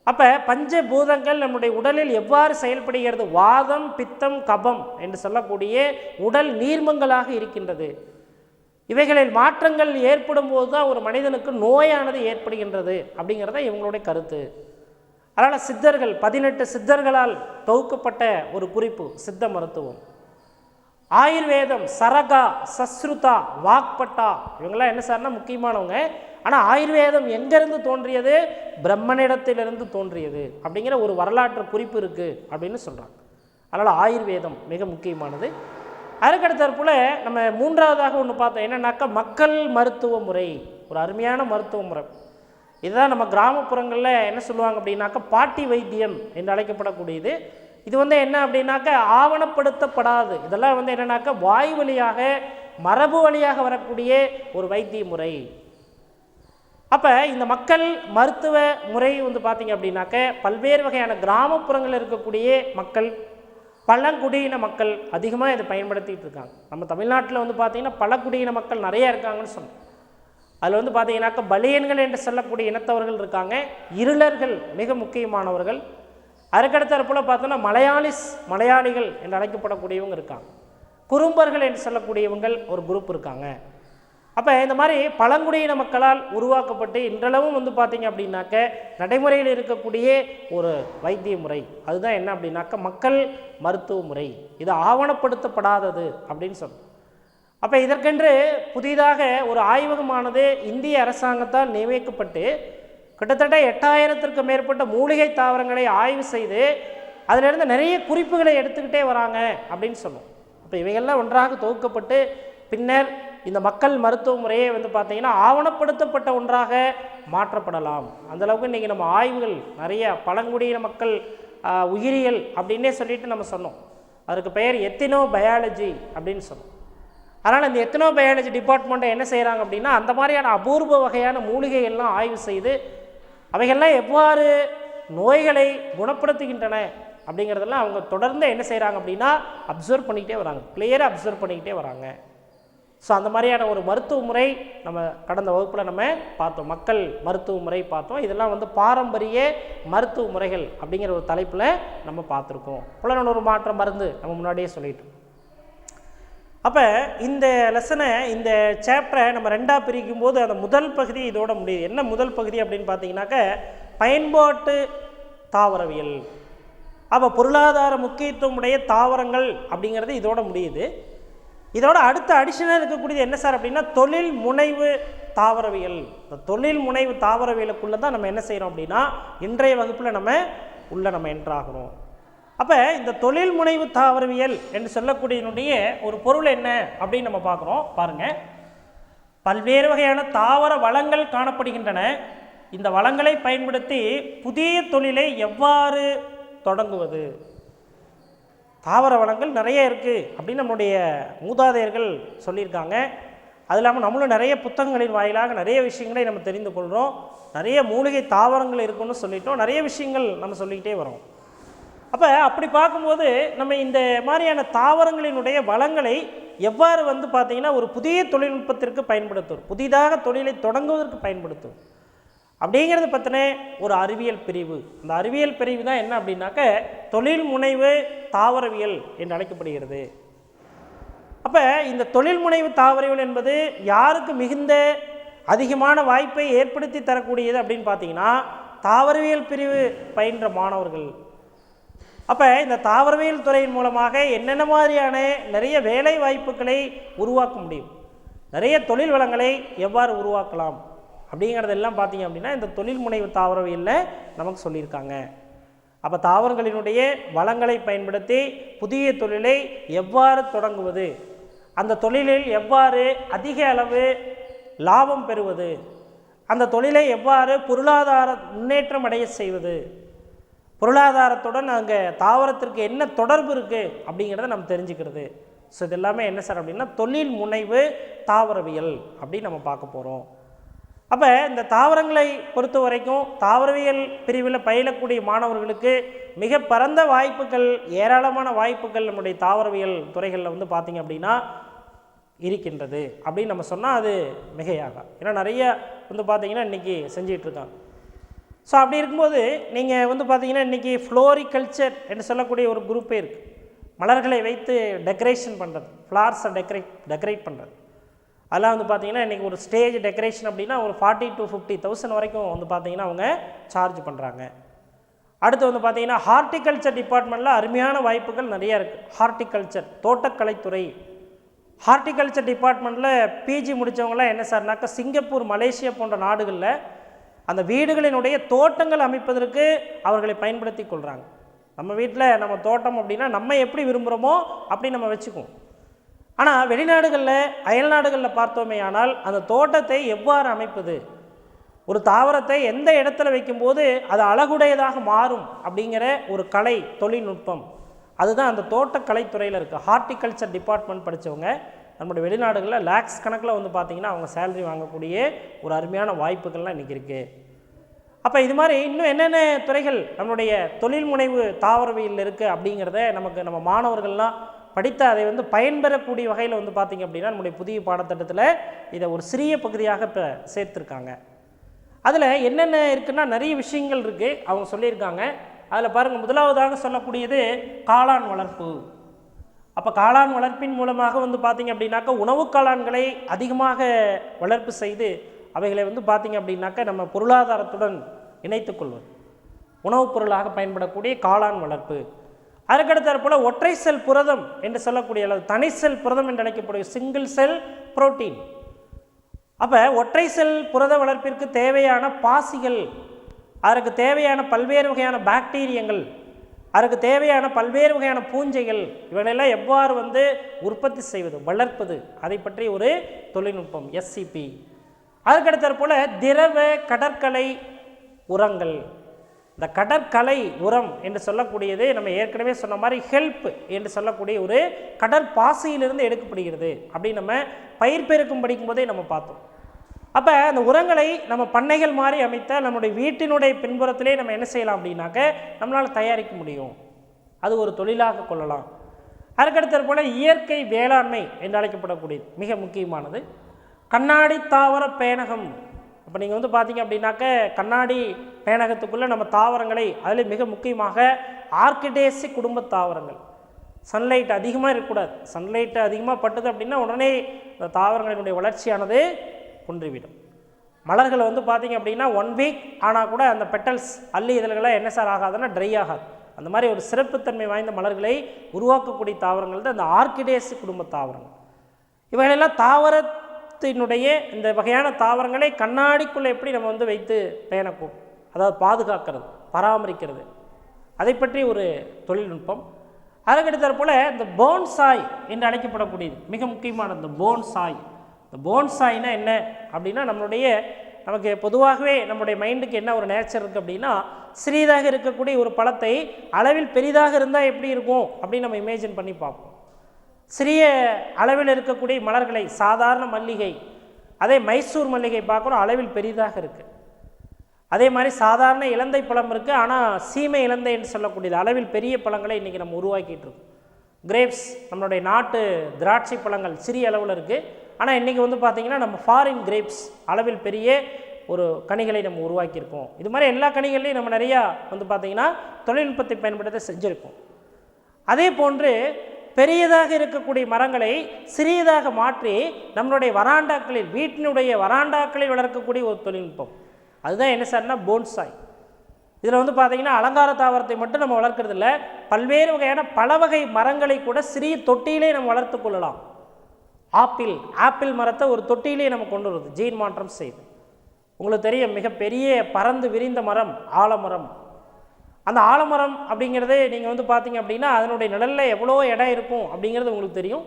அப்போ பஞ்சபூதங்கள் நம்முடைய உடலில் எவ்வாறு செயல்படுகிறது? வாதம், பித்தம், கபம் என்று சொல்லக்கூடிய உடல் நீர்மங்களாக இருக்கின்றது. இவைகளில் மாற்றங்கள் ஏற்படும் போது தான் ஒரு மனிதனுக்கு நோயானது ஏற்படுகின்றது அப்படிங்கிறத இவங்களுடைய கருத்து. அதனால் சித்தர்கள் 18 சித்தர்களால் தொகுக்கப்பட்ட ஒரு குறிப்பு சித்த மருத்துவம். ஆயுர்வேதம், சரகா, சஸ்ருதா, வாக்பட்டா, இவங்கெல்லாம் என்ன சார்னா முக்கியமானவங்க. ஆனால் ஆயுர்வேதம் எங்கேருந்து தோன்றியது? பிரம்மனிடத்திலிருந்து தோன்றியது அப்படிங்கிற ஒரு வரலாற்று குறிப்பு இருக்குது அப்படின்னு சொல்கிறாங்க. அதனால் ஆயுர்வேதம் மிக முக்கியமானது. அதுக்கடுத்தற்போல் நம்ம மூன்றாவதாக ஒன்று பார்த்தோம், என்னன்னாக்கா மக்கள் மருத்துவ முறை. ஒரு அருமையான மருத்துவ முறை இதுதான். நம்ம கிராமப்புறங்களில் என்ன சொல்லுவாங்க அப்படின்னாக்கா பாட்டி வைத்தியம் என்று அழைக்கப்படக்கூடியது. இது என்ன அப்படின்னாக்கா ஆவணப்படுத்தப்படாது. இதெல்லாம் என்னன்னாக்கா வாய் வழியாக மரபு வழியாக வரக்கூடிய ஒரு வைத்திய முறை. அப்போ இந்த மக்கள் மருத்துவ முறை பார்த்திங்க அப்படின்னாக்க பல்வேறு வகையான கிராமப்புறங்களில் இருக்கக்கூடிய மக்கள், பழங்குடியின மக்கள் அதிகமாக இதை பயன்படுத்திகிட்டு இருக்காங்க. நம்ம தமிழ்நாட்டில் பார்த்திங்கன்னா பழங்குடியின மக்கள் நிறையா இருக்காங்கன்னு சொன்னோம். அதில் பார்த்திங்கனாக்கா பலியன்கள் என்று சொல்லக்கூடிய இனத்தவர்கள் இருக்காங்க, இருளர்கள் மிக முக்கியமானவர்கள். அதுக்கடுத்தற்போல் பார்த்தோன்னா மலையாளிகள் என்று அழைக்கப்படக்கூடியவங்க இருக்காங்க, குறும்பர்கள் என்று சொல்லக்கூடியவங்கள் ஒரு குரூப் இருக்காங்க. அப்போ இந்த மாதிரி பழங்குடியின மக்களால் உருவாக்கப்பட்டு இன்றளவும் பார்த்திங்க அப்படின்னாக்க நடைமுறையில் இருக்கக்கூடிய ஒரு வைத்திய முறை அதுதான் என்ன அப்படின்னாக்க மக்கள் மருத்துவ முறை. இது ஆவணப்படுத்தப்படாதது அப்படின்னு சொல்லுவோம். அப்போ இதற்கென்று புதிதாக ஒரு ஆய்வகமானது இந்திய அரசாங்கத்தால் நியமிக்கப்பட்டு கிட்டத்தட்ட 8000த்திற்கும் மேற்பட்ட மூலிகை தாவரங்களை ஆய்வு செய்து அதிலிருந்து நிறைய குறிப்புகளை எடுத்துக்கிட்டே வராங்க அப்படின்னு சொல்லுவோம். அப்போ இவைகள்லாம் ஒன்றாக தொகுக்கப்பட்டு பின்னர் இந்த மக்கள் மருத்துவ முறையை பார்த்திங்கன்னா ஆவணப்படுத்தப்பட்ட ஒன்றாக மாற்றப்படலாம். அந்தளவுக்கு இன்றைக்கி நம்ம ஆய்வுகள் நிறைய பழங்குடியின மக்கள் உயிரியல் அப்படின்னே சொல்லிட்டு நம்ம சொன்னோம். அதுக்கு பெயர் எத்தினோ பயாலஜி அப்படின்னு சொன்னோம். அதனால் இந்த எத்தினோ பயாலஜி டிபார்ட்மெண்ட்டை என்ன செய்கிறாங்க அப்படின்னா அந்த மாதிரியான அபூர்வ வகையான மூலிகைகள்லாம் ஆய்வு செய்து அவைகள்லாம் எவ்வாறு நோய்களை குணப்படுத்துகின்றன அப்படிங்கிறதெல்லாம் அவங்க தொடர்ந்து என்ன செய்கிறாங்க அப்படின்னா அப்சர்வ் பண்ணிக்கிட்டே வராங்க, கிளியராக அப்சர்வ் பண்ணிக்கிட்டே வராங்க. ஸோ அந்த மாதிரியான ஒரு மருத்துவ முறை நம்ம கடந்த வகுப்பில் நம்ம பார்த்தோம், மக்கள் மருத்துவ முறை பார்த்தோம். இதெல்லாம் பாரம்பரிய மருத்துவ முறைகள் அப்படிங்கிற ஒரு தலைப்பில் நம்ம பார்த்துருக்கோம். புலனுணர்வு மாற்ற மருந்து நம்ம முன்னாடியே சொல்லிட்டோம். அப்போ இந்த லெசனை இந்த சாப்டரை நம்ம ரெண்டாக பிரிக்கும் போது அந்த முதல் பகுதி இதோட முடியுது. என்ன முதல் பகுதி அப்படின்னு பார்த்தீங்கன்னாக்க பயன்பாட்டு தாவரவியல். அப்போ பொருளாதார முக்கியத்துவம் உடைய தாவரங்கள் அப்படிங்கிறது இதோட முடியுது. இதோட அடுத்த அடிஷனல் இருக்கக்கூடியது என்ன சார் அப்படின்னா தொழில் முனைவு தாவரவியல். இந்த தொழில் முனைவு தாவரவியலுக்குள்ளே தான் நம்ம என்ன செய்கிறோம் அப்படின்னா இன்றைய வகுப்பில் நம்ம என்ட்ராகிறோம். அப்போ இந்த தொழில் முனைவு தாவரவியல் என்று சொல்லக்கூடியனுடைய ஒரு பொருள் என்ன அப்படின்னு நம்ம பார்க்குறோம். பாருங்கள், பல்வேறு வகையான தாவர வளங்கள் காணப்படுகின்றன. இந்த வளங்களை பயன்படுத்தி புதிய தொழிலை எவ்வாறு தொடங்குவது? தாவர வளங்கள் நிறைய இருக்குது அப்படின்னு நம்முடைய மூதாதையர்கள் சொல்லியிருக்காங்க. அது இல்லாமல் நம்மளும் நிறைய புத்தகங்களின் வாயிலாக நிறைய விஷயங்களை நம்ம தெரிந்து கொள்கிறோம். நிறைய மூலிகை தாவரங்கள் இருக்குன்னு சொல்லிட்டோம், நிறைய விஷயங்கள் நம்ம சொல்லிக்கிட்டே வரோம். அப்போ அப்படி பார்க்கும்போது நம்ம இந்த மாதிரியான தாவரங்களினுடைய வளங்களை எவ்வாறு பார்த்திங்கன்னா ஒரு புதிய தொழில்நுட்பத்திற்கு பயன்படுத்தும், புதிதாக தொழிலை தொடங்குவதற்கு பயன்படுத்தும் அப்படிங்கிறது பற்றின ஒரு அறிவியல் பிரிவு. அந்த அறிவியல் பிரிவு தான் என்ன அப்படின்னாக்க தொழில் முனைவு தாவரவியல் என்று அழைக்கப்படுகிறது. அப்போ இந்த தொழில் முனைவு தாவரவியல் என்பது யாருக்கு மிகுந்த அதிகமான வாய்ப்பை ஏற்படுத்தி தரக்கூடியது அப்படின்னு பார்த்தீங்கன்னா தாவரவியல் பிரிவு பயின்ற மாணவர்கள். அப்போ இந்த தாவரவியல் துறையின் மூலமாக என்னென்ன மாதிரியான நிறைய வேலை வாய்ப்புகளை உருவாக்க முடியும், நிறைய தொழில் வளங்களை எவ்வாறு உருவாக்கலாம் அப்படிங்கிறதெல்லாம் பார்த்தீங்க அப்படின்னா இந்த தொழில் முனைவு தாவரவியலில் நமக்கு சொல்லியிருக்காங்க. அப்போ தாவரங்களினுடைய வளங்களை பயன்படுத்தி புதிய தொழிலை எவ்வாறு தொடங்குவது, அந்த தொழிலில் எவ்வாறு அதிக அளவு லாபம் பெறுவது, அந்த தொழிலை எவ்வாறு பொருளாதார முன்னேற்றம் அடைய செய்வது, பொருளாதாரத்துடன் அங்கே தாவரத்திற்கு என்ன தொடர்பு இருக்குது அப்படிங்கிறத நம்ம தெரிஞ்சுக்கிறது. ஸோ இது எல்லாமே என்ன சார் அப்படின்னா தொழில் முனைவு தாவரவியல் அப்படின்னு நம்ம பார்க்க போகிறோம். அப்போ இந்த தாவரங்களை பொறுத்த வரைக்கும் தாவரவியல் பிரிவில் பயிலக்கூடிய மாணவர்களுக்கு மிக பரந்த வாய்ப்புகள், ஏராளமான வாய்ப்புகள் நம்முடைய தாவரவியல் துறைகளில் பார்த்திங்க அப்படின்னா இருக்கின்றது அப்படின்னு நம்ம சொன்னால் அது மிகையாக. ஏன்னா நிறைய பார்த்திங்கன்னா இன்றைக்கி செஞ்சிகிட்ருக்காங்க. ஸோ அப்படி இருக்கும்போது நீங்கள் வந்து பார்த்தீங்கன்னா இன்றைக்கி ஃப்ளோரிகல்ச்சர் என்று சொல்லக்கூடிய ஒரு குரூப்பே இருக்குது. மலர்களை வைத்து டெக்கரேஷன் பண்ணுறது, ஃப்ளார்ஸை டெக்கரேட் பண்ணுறது. அதெல்லாம் வந்து பார்த்திங்கன்னா இன்றைக்கி ஒரு ஸ்டேஜ் டெக்கரேஷன் அப்படின்னா ஒரு 40,000 to 50,000 வரைக்கும் வந்து பார்த்திங்கன்னா அவங்க சார்ஜ் பண்ணுறாங்க. அடுத்து வந்து பார்த்திங்கன்னா ஹார்டிகல்ச்சர் டிபார்ட்மெண்ட்டில் அருமையான வாய்ப்புகள் நிறையா இருக்குது. ஹார்டிகல்ச்சர், தோட்டக்கலைத்துறை. ஹார்டிகல்ச்சர் டிபார்ட்மெண்ட்டில் பிஜி முடித்தவங்களாம் என்ன சார்னாக்கா சிங்கப்பூர், மலேசியா போன்ற நாடுகளில் அந்த வீடுகளினுடைய தோட்டங்கள் அமைப்பதற்கு அவர்களை பயன்படுத்தி கொள்கிறாங்க. நம்ம வீட்டில் நம்ம தோட்டம் அப்படின்னா நம்ம எப்படி விரும்புகிறோமோ அப்படி நம்ம வச்சுக்குவோம். ஆனால் வெளிநாடுகளில், அயல்நாடுகளில் பார்த்தோமே ஆனால் அந்த தோட்டத்தை எவ்வாறு அமைப்பது, ஒரு தாவரத்தை எந்த இடத்துல வைக்கும்போது அது அழகுடையதாக மாறும் அப்படிங்கிற ஒரு கலை, தொழில்நுட்பம், அதுதான் அந்த தோட்டக்கலைத்துறையில் இருக்குது. ஹார்டிகல்ச்சர் டிபார்ட்மெண்ட் படித்தவங்க நம்முடைய வெளிநாடுகளில் லேக்ஸ் கணக்கில் வந்து பார்த்திங்கன்னா அவங்க சேலரி வாங்கக்கூடிய ஒரு அருமையான வாய்ப்புகள்லாம் இன்றைக்கி இருக்குது. அப்போ இது மாதிரி இன்னும் என்னென்ன துறைகள் நம்மளுடைய தொழில் முனைவு தாவரவியல் இருக்குது அப்படிங்கிறத நம்ம மாணவர்கள்லாம் படித்து அதை வந்து பயன்பெறக்கூடிய வகையில் வந்து பார்த்திங்க அப்படின்னா நம்முடைய புதிய பாடத்திட்டத்தில் இதை ஒரு சிறிய பகுதியாக இப்போ சேர்த்துருக்காங்க. அதில் என்னென்ன இருக்குன்னா நிறைய விஷயங்கள் இருக்குது, அவங்க சொல்லியிருக்காங்க. அதில் பாருங்கள், முதலாவதாக சொல்லக்கூடியது காளான் வளர்ப்பு. அப்போ காளான் வளர்ப்பின் மூலமாக வந்து பார்த்திங்க அப்படின்னாக்கா உணவு காளான்களை அதிகமாக வளர்ப்பு செய்து அவைகளை வந்து பார்த்திங்க அப்படின்னாக்கா நம்ம பொருளாதாரத்துடன் இணைத்து கொள்வது, உணவுப் பொருளாக பயன்படக்கூடிய காளான் வளர்ப்பு. அதுக்கடுத்தாற் போல் ஒற்றை செல் புரதம் என்று சொல்லக்கூடிய அல்லது தனி செல் புரதம் என்று அழைக்கக்கூடிய சிங்கிள் செல் புரோட்டீன். அப்போ ஒற்றை செல் புரத வளர்ப்பிற்கு தேவையான பாசிகள், அதற்கு தேவையான பல்வேறு வகையான பாக்டீரியங்கள், அதற்கு தேவையான பல்வேறு வகையான பூஞ்சைகள், இவங்களெல்லாம் எவ்வாறு வந்து உற்பத்தி செய்வது, வளர்ப்பது, அதை பற்றி ஒரு தொழில்நுட்பம் SCP. அதுக்கடுத்தாற் போல் திரவ கடற்கலை உரங்கள். இந்த கடற்கலை உரம் என்று சொல்லக்கூடியது நம்ம ஏற்கனவே சொன்ன மாதிரி ஹெல்ப் என்று சொல்லக்கூடிய ஒரு கடற்பாசியிலிருந்து எடுக்கப்படுகிறது அப்படின்னு நம்ம பயிர் பெருக்கும் படிக்கும்போதே நம்ம பார்த்தோம். அப்போ அந்த உரங்களை நம்ம பண்ணைகள் மாதிரி அமைத்தால் நம்முடைய வீட்டினுடைய பின்புறத்திலே நம்ம என்ன செய்யலாம் அப்படின்னாக்க நம்மளால் தயாரிக்க முடியும், அது ஒரு தொழிலாக கொள்ளலாம். அதுக்கடுத்தாற் போல் இயற்கை வேளாண்மை என்று அழைக்கப்படக்கூடியது மிக முக்கியமானது கண்ணாடி தாவர பேணகம். அப்போ நீங்கள் வந்து பார்த்தீங்க அப்படின்னாக்க கண்ணாடி பேணகத்துக்குள்ளே நம்ம தாவரங்களை, அதில் மிக முக்கியமாக ஆர்கிடேசி குடும்ப தாவரங்கள், சன்லைட் அதிகமாக இருக்கக்கூடாது. சன்லைட் அதிகமாக பட்டுது அப்படின்னா உடனே இந்த தாவரங்களினுடைய வளர்ச்சியானது குன்றிவிடும். மலர்களை வந்து பார்த்திங்க அப்படின்னா 1 வீக் ஆனால் கூட அந்த பெட்டல்ஸ், அள்ளி இதழ்களாக என்ன சார் ஆகாதுன்னா ட்ரை ஆகாது. அந்த மாதிரி ஒரு சிறப்புத்தன்மை வாய்ந்த மலர்களை உருவாக்கக்கூடிய தாவரங்கள் தான் இந்த ஆர்கிடேசி குடும்ப தாவரங்கள். இவைகளெல்லாம் தாவரத்தினுடைய இந்த வகையான தாவரங்களை கண்ணாடிக்குள்ளே எப்படி நம்ம வந்து வைத்து பேணக்கும், அதாவது பாதுகாக்கிறது, பராமரிக்கிறது, அதை பற்றி ஒரு தொழில்நுட்பம். அதுக்கடுத்தாற் போல் இந்த போன்சாய் என்று அழைக்கப்படக்கூடியது மிக முக்கியமான இந்த போன்சாய். இந்த போன்சாய்னா என்ன அப்படின்னா நமக்கு பொதுவாகவே நம்முடைய மைண்டுக்கு என்ன ஒரு நேச்சர் இருக்குது அப்படின்னா சிறியதாக இருக்கக்கூடிய ஒரு பழத்தை அளவில் பெரிதாக இருந்தால் எப்படி இருக்கும் அப்படின்னு நம்ம இமேஜின் பண்ணி பார்ப்போம். சிறிய அளவில் இருக்கக்கூடிய மலர்களை, சாதாரண மல்லிகை, அதே மைசூர் மல்லிகை பார்க்குறோம் அளவில் பெரிதாக இருக்குது. அதே மாதிரி சாதாரண இலந்தை பழம் இருக்குது, ஆனால் சீமை இலந்தை என்று சொல்லக்கூடியது அளவில் பெரிய பழங்களை இன்றைக்கி நம்ம உருவாக்கிட்டு இருக்கோம். கிரேப்ஸ், நம்மளுடைய நாட்டு திராட்சை பழங்கள் சிறிய அளவில் இருக்குது, ஆனால் இன்றைக்கி வந்து பார்த்திங்கன்னா நம்ம ஃபாரின் கிரேப்ஸ் அளவில் பெரிய ஒரு கனிகளை நம்ம உருவாக்கியிருக்கோம். இது மாதிரி எல்லா கனிகள்லையும் நம்ம நிறையா வந்து பார்த்திங்கன்னா தொழில்நுட்பத்தை பயன்படுத்த செஞ்சுருக்கோம். அதே போன்று பெரியதாக இருக்கக்கூடிய மரங்களை சிறியதாக மாற்றி நம்மளுடைய வராண்டாக்களில், வீட்டினுடைய வராண்டாக்களில் வளர்க்கக்கூடிய ஒரு தொழில்நுட்பம், அதுதான் என்ன சார்னா போன்சாய். இதில் வந்து பார்த்திங்கன்னா அலங்கார தாவரத்தை மட்டும் நம்ம வளர்க்குறது இல்லை, பல்வேறு வகையான பல வகை மரங்களை கூட சிறிய தொட்டியிலே நம்ம வளர்த்து கொள்ளலாம். ஆப்பிள் மரத்தை ஒரு தொட்டியிலே நம்ம கொண்டு வருது, ஜீன் மாற்றம் செய்து. உங்களுக்கு தெரியும், மிகப்பெரிய பறந்து விரிந்த மரம் ஆலமரம். அந்த ஆலமரம் அப்படிங்கிறது நீங்கள் வந்து பார்த்தீங்க அப்படின்னா அதனுடைய நிழலில் எவ்வளோ இடம் இருக்கும் அப்படிங்கிறது உங்களுக்கு தெரியும்.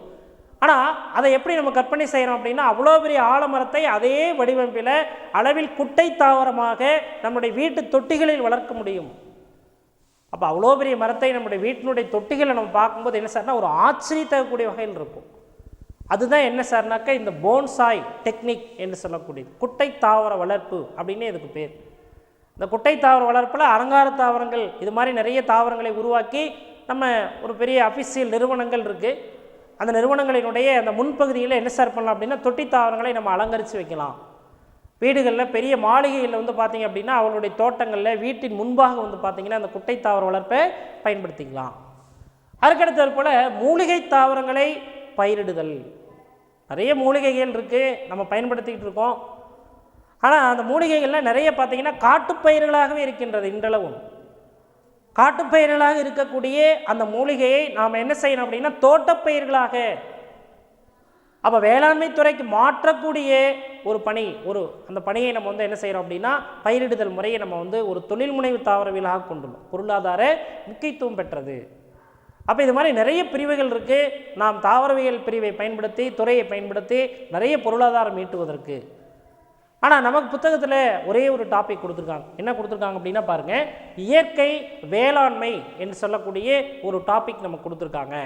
ஆனால் அதை எப்படி நம்ம கற்பனை செய்கிறோம் அப்படின்னா அவ்வளோ பெரிய ஆலமரத்தை அதே வடிவமைப்பில் அளவில் குட்டை தாவரமாக நம்முடைய வீட்டு தொட்டிகளில் வளர்க்க முடியும். அப்போ அவ்வளோ பெரிய மரத்தை நம்முடைய வீட்டினுடைய தொட்டிகளை நம்ம பார்க்கும்போது என்ன சார்னா ஒரு ஆச்சரியத்தக்கூடிய வகையில் இருக்கும். அதுதான் என்ன சார்னாக்கா இந்த போன்சாய் டெக்னிக் என்று சொல்லக்கூடியது, குட்டை தாவர வளர்ப்பு அப்படின்னு இதுக்கு பேர். இந்த குட்டை தாவர வளர்ப்பில் அலங்கார தாவரங்கள் இது மாதிரி நிறைய தாவரங்களை உருவாக்கி நம்ம ஒரு பெரிய அஃபிஷியல் நிறுவனங்கள் இருக்குது. அந்த நிறுவனங்களினுடைய அந்த முன்பகுதியில் என்ன சார் பண்ணலாம் அப்படின்னா தொட்டி தாவரங்களை நம்ம அலங்கரித்து வைக்கலாம். வீடுகளில் பெரிய மாளிகைகளில் வந்து பார்த்திங்க அப்படின்னா அவங்களுடைய தோட்டங்களில் வீட்டின் முன்பாக வந்து பார்த்திங்கன்னா அந்த குட்டை தாவர வளர்ப்பை பயன்படுத்திக்கலாம். அதுக்கடுத்தது போல் மூலிகை தாவரங்களை பயிரிடுதல். நிறைய மூலிகைகள் இருக்குது, நம்ம பயன்படுத்திக்கிட்டு இருக்கோம். ஆனால் அந்த மூலிகைகள்லாம் நிறைய பார்த்திங்கன்னா காட்டுப்பயிர்களாகவே இருக்கின்றது. இன்றளவும் காட்டுப்பயிர்களாக இருக்கக்கூடிய அந்த மூலிகையை நாம் என்ன செய்யணும் அப்படின்னா தோட்டப்பயிர்களாக, அப்போ வேளாண்மை துறைக்கு மாற்றக்கூடிய ஒரு பணி, அந்த பணியை நம்ம வந்து என்ன செய்கிறோம் அப்படின்னா பயிரிடுதல் முறையை நம்ம வந்து ஒரு தொழில் முனைவு தாவரவியலாக கொண்டுள்ளோம். பொருளாதார முக்கியத்துவம் பெற்றது. அப்போ இது மாதிரி நிறைய பிரிவுகள் இருக்குது. நாம் தாவரவியல் பிரிவை பயன்படுத்தி, துறையை பயன்படுத்தி நிறைய பொருளாதாரம் ஈட்டுவதற்கு. ஆனால் நமக்கு புத்தகத்தில் ஒரே ஒரு டாபிக் கொடுத்துருக்காங்க. என்ன கொடுத்துருக்காங்க அப்படின்னா பாருங்கள், இயற்கை வேளாண்மை என்று சொல்லக்கூடிய ஒரு டாபிக் நமக்கு கொடுத்துருக்காங்க.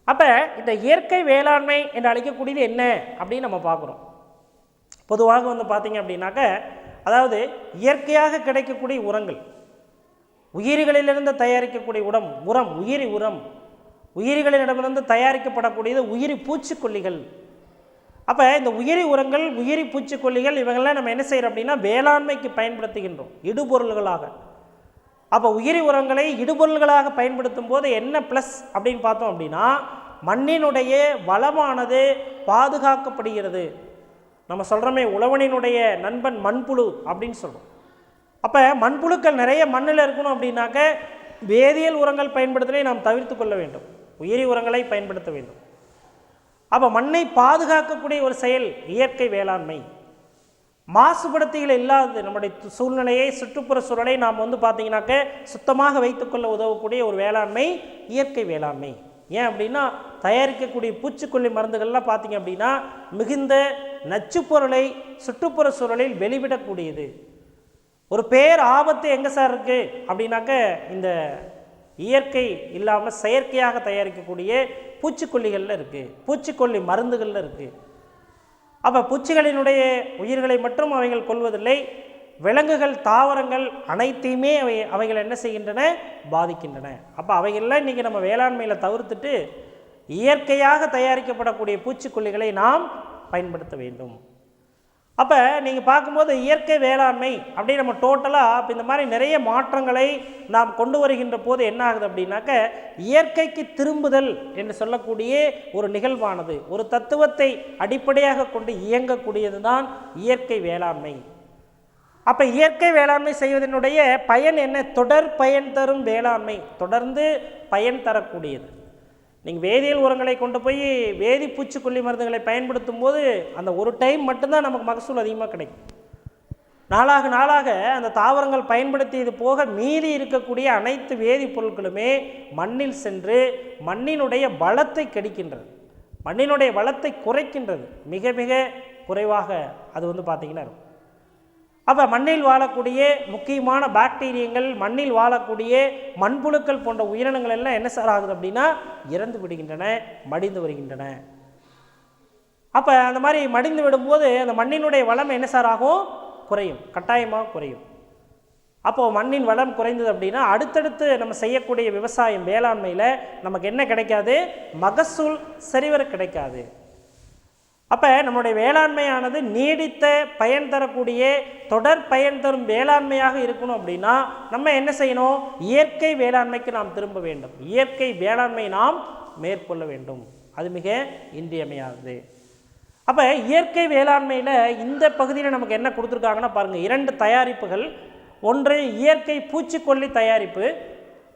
அப்போ இந்த இயற்கை வேளாண்மை என்று அழைக்கக்கூடியது என்ன அப்படின்னு நம்ம பார்க்குறோம். பொதுவாக வந்து பார்த்திங்க அப்படின்னாக்க, அதாவது இயற்கையாக கிடைக்கக்கூடிய உரங்கள், உயிரிகளிலிருந்து தயாரிக்கக்கூடிய உரம் உயிரி உரம், உயிரிகளிடமிருந்து தயாரிக்கப்படக்கூடியது உயிரி பூச்சிக்கொல்லிகள். அப்போ இந்த உயிரி உரங்கள், உயிரி பூச்சிக்கொல்லிகள் இவங்கெல்லாம் நம்ம என்ன செய்கிறோம் அப்படின்னா வேளாண்மைக்கு பயன்படுத்துகின்றோம் இடுபொருள்களாக. அப்போ உயிரி உரங்களை இடுபொருள்களாக பயன்படுத்தும் போது என்ன ப்ளஸ் அப்படின்னு பார்த்தோம் அப்படின்னா மண்ணினுடைய வளமானது பாதுகாக்கப்படுகிறது. நம்ம சொல்கிறோமே உழவனினுடைய நண்பன் மண்புழு அப்படின்னு சொல்கிறோம். அப்போ மண்புழுக்கள் நிறைய மண்ணில் இருக்கணும் அப்படின்னாக்க வேதியியல் உரங்கள் பயன்படுத்துவதை நாம் தவிர்த்து கொள்ள வேண்டும், உயிரி உரங்களை பயன்படுத்த வேண்டும். அப்போ மண்ணை பாதுகாக்கக்கூடிய ஒரு செயல் இயற்கை வேளாண்மை. மாசுபடுத்திகள் இல்லாதது நம்முடைய சூழ்நிலையை, சுற்றுப்புற சூழலை நாம் வந்து பார்த்திங்கனாக்க சுத்தமாக வைத்துக்கொள்ள உதவக்கூடிய ஒரு வேளாண்மை இயற்கை வேளாண்மை. ஏன் அப்படின்னா தயாரிக்கக்கூடிய பூச்சிக்கொல்லி மருந்துகள்லாம் பார்த்திங்க அப்படின்னா மிகுந்த நச்சுப்பொருளை சுற்றுப்புற சூழலில் வெளிவிடக்கூடியது. ஒரு பேர் ஆபத்து எங்கே சார் இருக்குது அப்படின்னாக்க இந்த இயற்கை இல்லாமல் செயற்கையாக தயாரிக்கக்கூடிய பூச்சிக்கொல்லிகளில் இருக்குது, பூச்சிக்கொல்லி மருந்துகளில் இருக்குது. அப்போ பூச்சிகளினுடைய உயிர்களை மட்டும் அவைகள் கொள்வதில்லை, விலங்குகள், தாவரங்கள் அனைத்தையுமே அவைகள் என்ன செய்கின்றன, பாதிக்கின்றன. அப்போ அவைகள்லாம் இன்றைக்கி நம்ம வேளாண்மையில் தவிர்த்துட்டு இயற்கையாக தயாரிக்கப்படக்கூடிய பூச்சிக்கொல்லிகளை நாம் பயன்படுத்த வேண்டும். அப்போ நீங்கள் பார்க்கும்போது இயற்கை வேளாண்மை அப்படி நம்ம டோட்டலாக இப்போ இந்த மாதிரி நிறைய மாற்றங்களை நாம் கொண்டு வருகின்ற போது என்ன ஆகுது அப்படின்னாக்க இயற்கைக்கு திரும்புதல் என்று சொல்லக்கூடிய ஒரு நிகழ்வானது ஒரு தத்துவத்தை அடிப்படையாக கொண்டு இயங்கக்கூடியது தான் இயற்கை வேளாண்மை. அப்போ இயற்கை வேளாண்மை செய்வதனுடைய பயன் என்ன? தொடர் பயன் தரும் வேளாண்மை, தொடர்ந்து பயன் தரக்கூடியது. நீங்கள் வேதியியல் உரங்களை கொண்டு போய் வேதி பூச்சிக்கொல்லி மருந்துகளை பயன்படுத்தும் போது அந்த ஒரு டைம் மட்டும்தான் நமக்கு மகசூல் அதிகமாக கிடைக்கும். நாளாக நாளாக அந்த தாவரங்கள் பயன்படுத்தியது போக மீதி இருக்கக்கூடிய அனைத்து வேதிப்பொருட்களுமே மண்ணில் சென்று மண்ணினுடைய வளத்தை கெடுக்கின்றது, மண்ணினுடைய வளத்தை குறைக்கின்றது. மிக மிக குறைவாக அது வந்து பார்த்திங்கன்னா இருக்கும். அப்போ மண்ணில் வாழக்கூடிய முக்கியமான பாக்டீரியங்கள், மண்ணில் வாழக்கூடிய மண்புழுக்கள் போன்ற உயிரினங்கள் எல்லாம் என்ன சார் ஆகுது அப்படின்னா இறந்து விடுகின்றன, மடிந்து வருகின்றன. அப்போ அந்த மாதிரி மடிந்து விடும்போது அந்த மண்ணினுடைய வளம் என்ன சார் ஆகும்? குறையும், கட்டாயமாக குறையும். அப்போது மண்ணின் வளம் குறைந்தது அப்படின்னா அடுத்தடுத்து நம்ம செய்யக்கூடிய விவசாயம் வேளாண்மையில் நமக்கு என்ன கிடைக்காது? மகசூல் சரிவர கிடைக்காது. அப்போ நம்முடைய வேளாண்மையானது நீடித்த பயன் தரக்கூடிய தொடர் பயன் தரும் வேளாண்மையாக இருக்கணும் அப்படின்னா நம்ம என்ன செய்யணும்? இயற்கை வேளாண்மைக்கு நாம் திரும்ப வேண்டும், இயற்கை வேளாண்மை நாம் மேற்கொள்ள வேண்டும். அது மிக இன்றியமையாதது. அப்போ இயற்கை வேளாண்மையில் இந்த பகுதியில் நமக்கு என்ன கொடுத்துருக்காங்கன்னா பாருங்கள், 2 தயாரிப்புகள். ஒன்று இயற்கை பூச்சிக்கொல்லி தயாரிப்பு,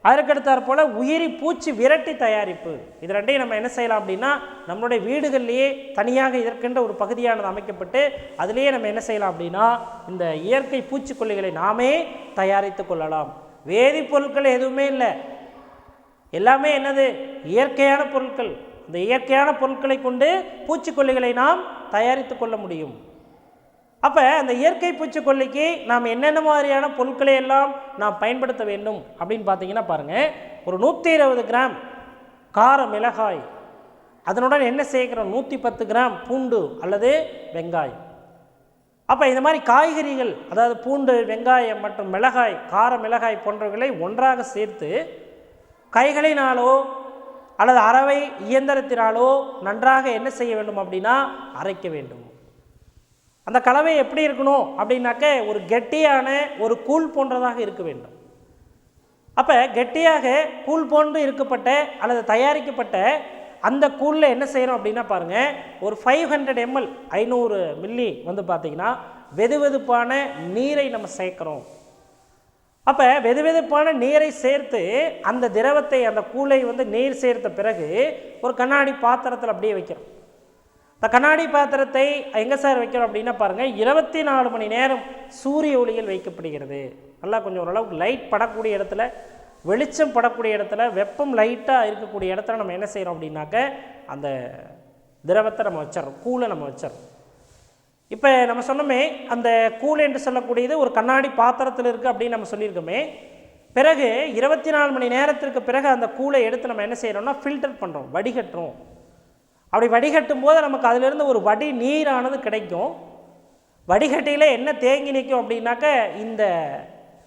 அதற்கடுத்தாற் போல் உயிரி பூச்சி விரட்டி தயாரிப்பு. இது ரெண்டையும் நம்ம என்ன செய்யலாம் அப்படின்னா நம்மளுடைய வீடுகள்லேயே தனியாக இதற்கென்ற ஒரு பகுதியானது அமைக்கப்பட்டு அதிலேயே நம்ம என்ன செய்யலாம் அப்படின்னா இந்த இயற்கை பூச்சிக்கொல்லிகளை நாமே தயாரித்து கொள்ளலாம். வேதிப்பொருட்கள் எதுவுமே இல்லை, எல்லாமே என்னது? இயற்கையான பொருட்கள். இந்த இயற்கையான பொருட்களை கொண்டு பூச்சிக்கொல்லிகளை நாம் தயாரித்து கொள்ள முடியும். அப்போ அந்த இயற்கை பூச்சிக்கொல்லிக்கு நாம் என்னென்ன மாதிரியான பொருட்களை எல்லாம் நாம் பயன்படுத்த வேண்டும் அப்படின்னு பார்த்தீங்கன்னா பாருங்கள், ஒரு 120 கிராம் கார மிளகாய், அதனுடன் என்ன சேர்க்கிறோம்? 110 கிராம் பூண்டு அல்லது வெங்காயம். அப்போ இந்த மாதிரி காய்கறிகள், அதாவது பூண்டு, வெங்காயம் மற்றும் மிளகாய், கார மிளகாய் போன்றவைகளை ஒன்றாக சேர்த்து கைகளினாலோ அல்லது அரவை இயந்திரத்தினாலோ நன்றாக என்ன செய்ய வேண்டும் அப்படின்னா அரைக்க வேண்டும். அந்த கலவை எப்படி இருக்கணும் அப்படின்னாக்க ஒரு கெட்டியான ஒரு கூழ் போன்றதாக இருக்க வேண்டும். அப்போ கெட்டியாக கூழ் போன்று இருக்கப்பட்ட அல்லது தயாரிக்கப்பட்ட அந்த கூழில் என்ன செய்கிறோம் அப்படின்னா பாருங்கள், ஒரு 500 ml 500 மில்லி பார்த்திங்கன்னா வெதுவெதுப்பான நீரை நம்ம சேர்க்குறோம். அப்போ வெதுவெதுப்பான நீரை சேர்த்து அந்த திரவத்தை அந்த கூழை நீர் சேர்த்த பிறகு ஒரு கண்ணாடி பாத்திரத்தில் அப்படியே வைக்கிறோம். இந்த கண்ணாடி பாத்திரத்தை எங்கே சார் வைக்கிறோம் அப்படின்னா பாருங்கள், 24 மணி நேரம் சூரிய ஒளியில் வைக்கப்படுகிறது. நல்லா கொஞ்சம் ஓரளவுக்கு லைட் படக்கூடிய இடத்துல, வெளிச்சம் படக்கூடிய இடத்துல, வெப்பம் லைட்டாக இருக்கக்கூடிய இடத்துல நம்ம என்ன செய்கிறோம் அப்படின்னாக்க அந்த திரவத்தை நம்ம வச்சிடறோம், கூழை நம்ம வச்சிடறோம். இப்போ நம்ம சொன்னோமே அந்த கூழ் என்று சொல்லக்கூடியது ஒரு கண்ணாடி பாத்திரத்தில் இருக்குது அப்படின்னு நம்ம சொல்லியிருக்கோமே. பிறகு 24 மணி நேரத்திற்கு பிறகு அந்த கூழை எடுத்து நம்ம என்ன செய்கிறோம்னா ஃபில்டர் பண்ணுறோம், வடிகட்டுறோம். அப்படி வடிகட்டும் போது நமக்கு அதிலிருந்து ஒரு வடி நீரானது கிடைக்கும். வடிகட்டியில் என்ன தேங்கி நிற்கும் அப்படின்னாக்க இந்த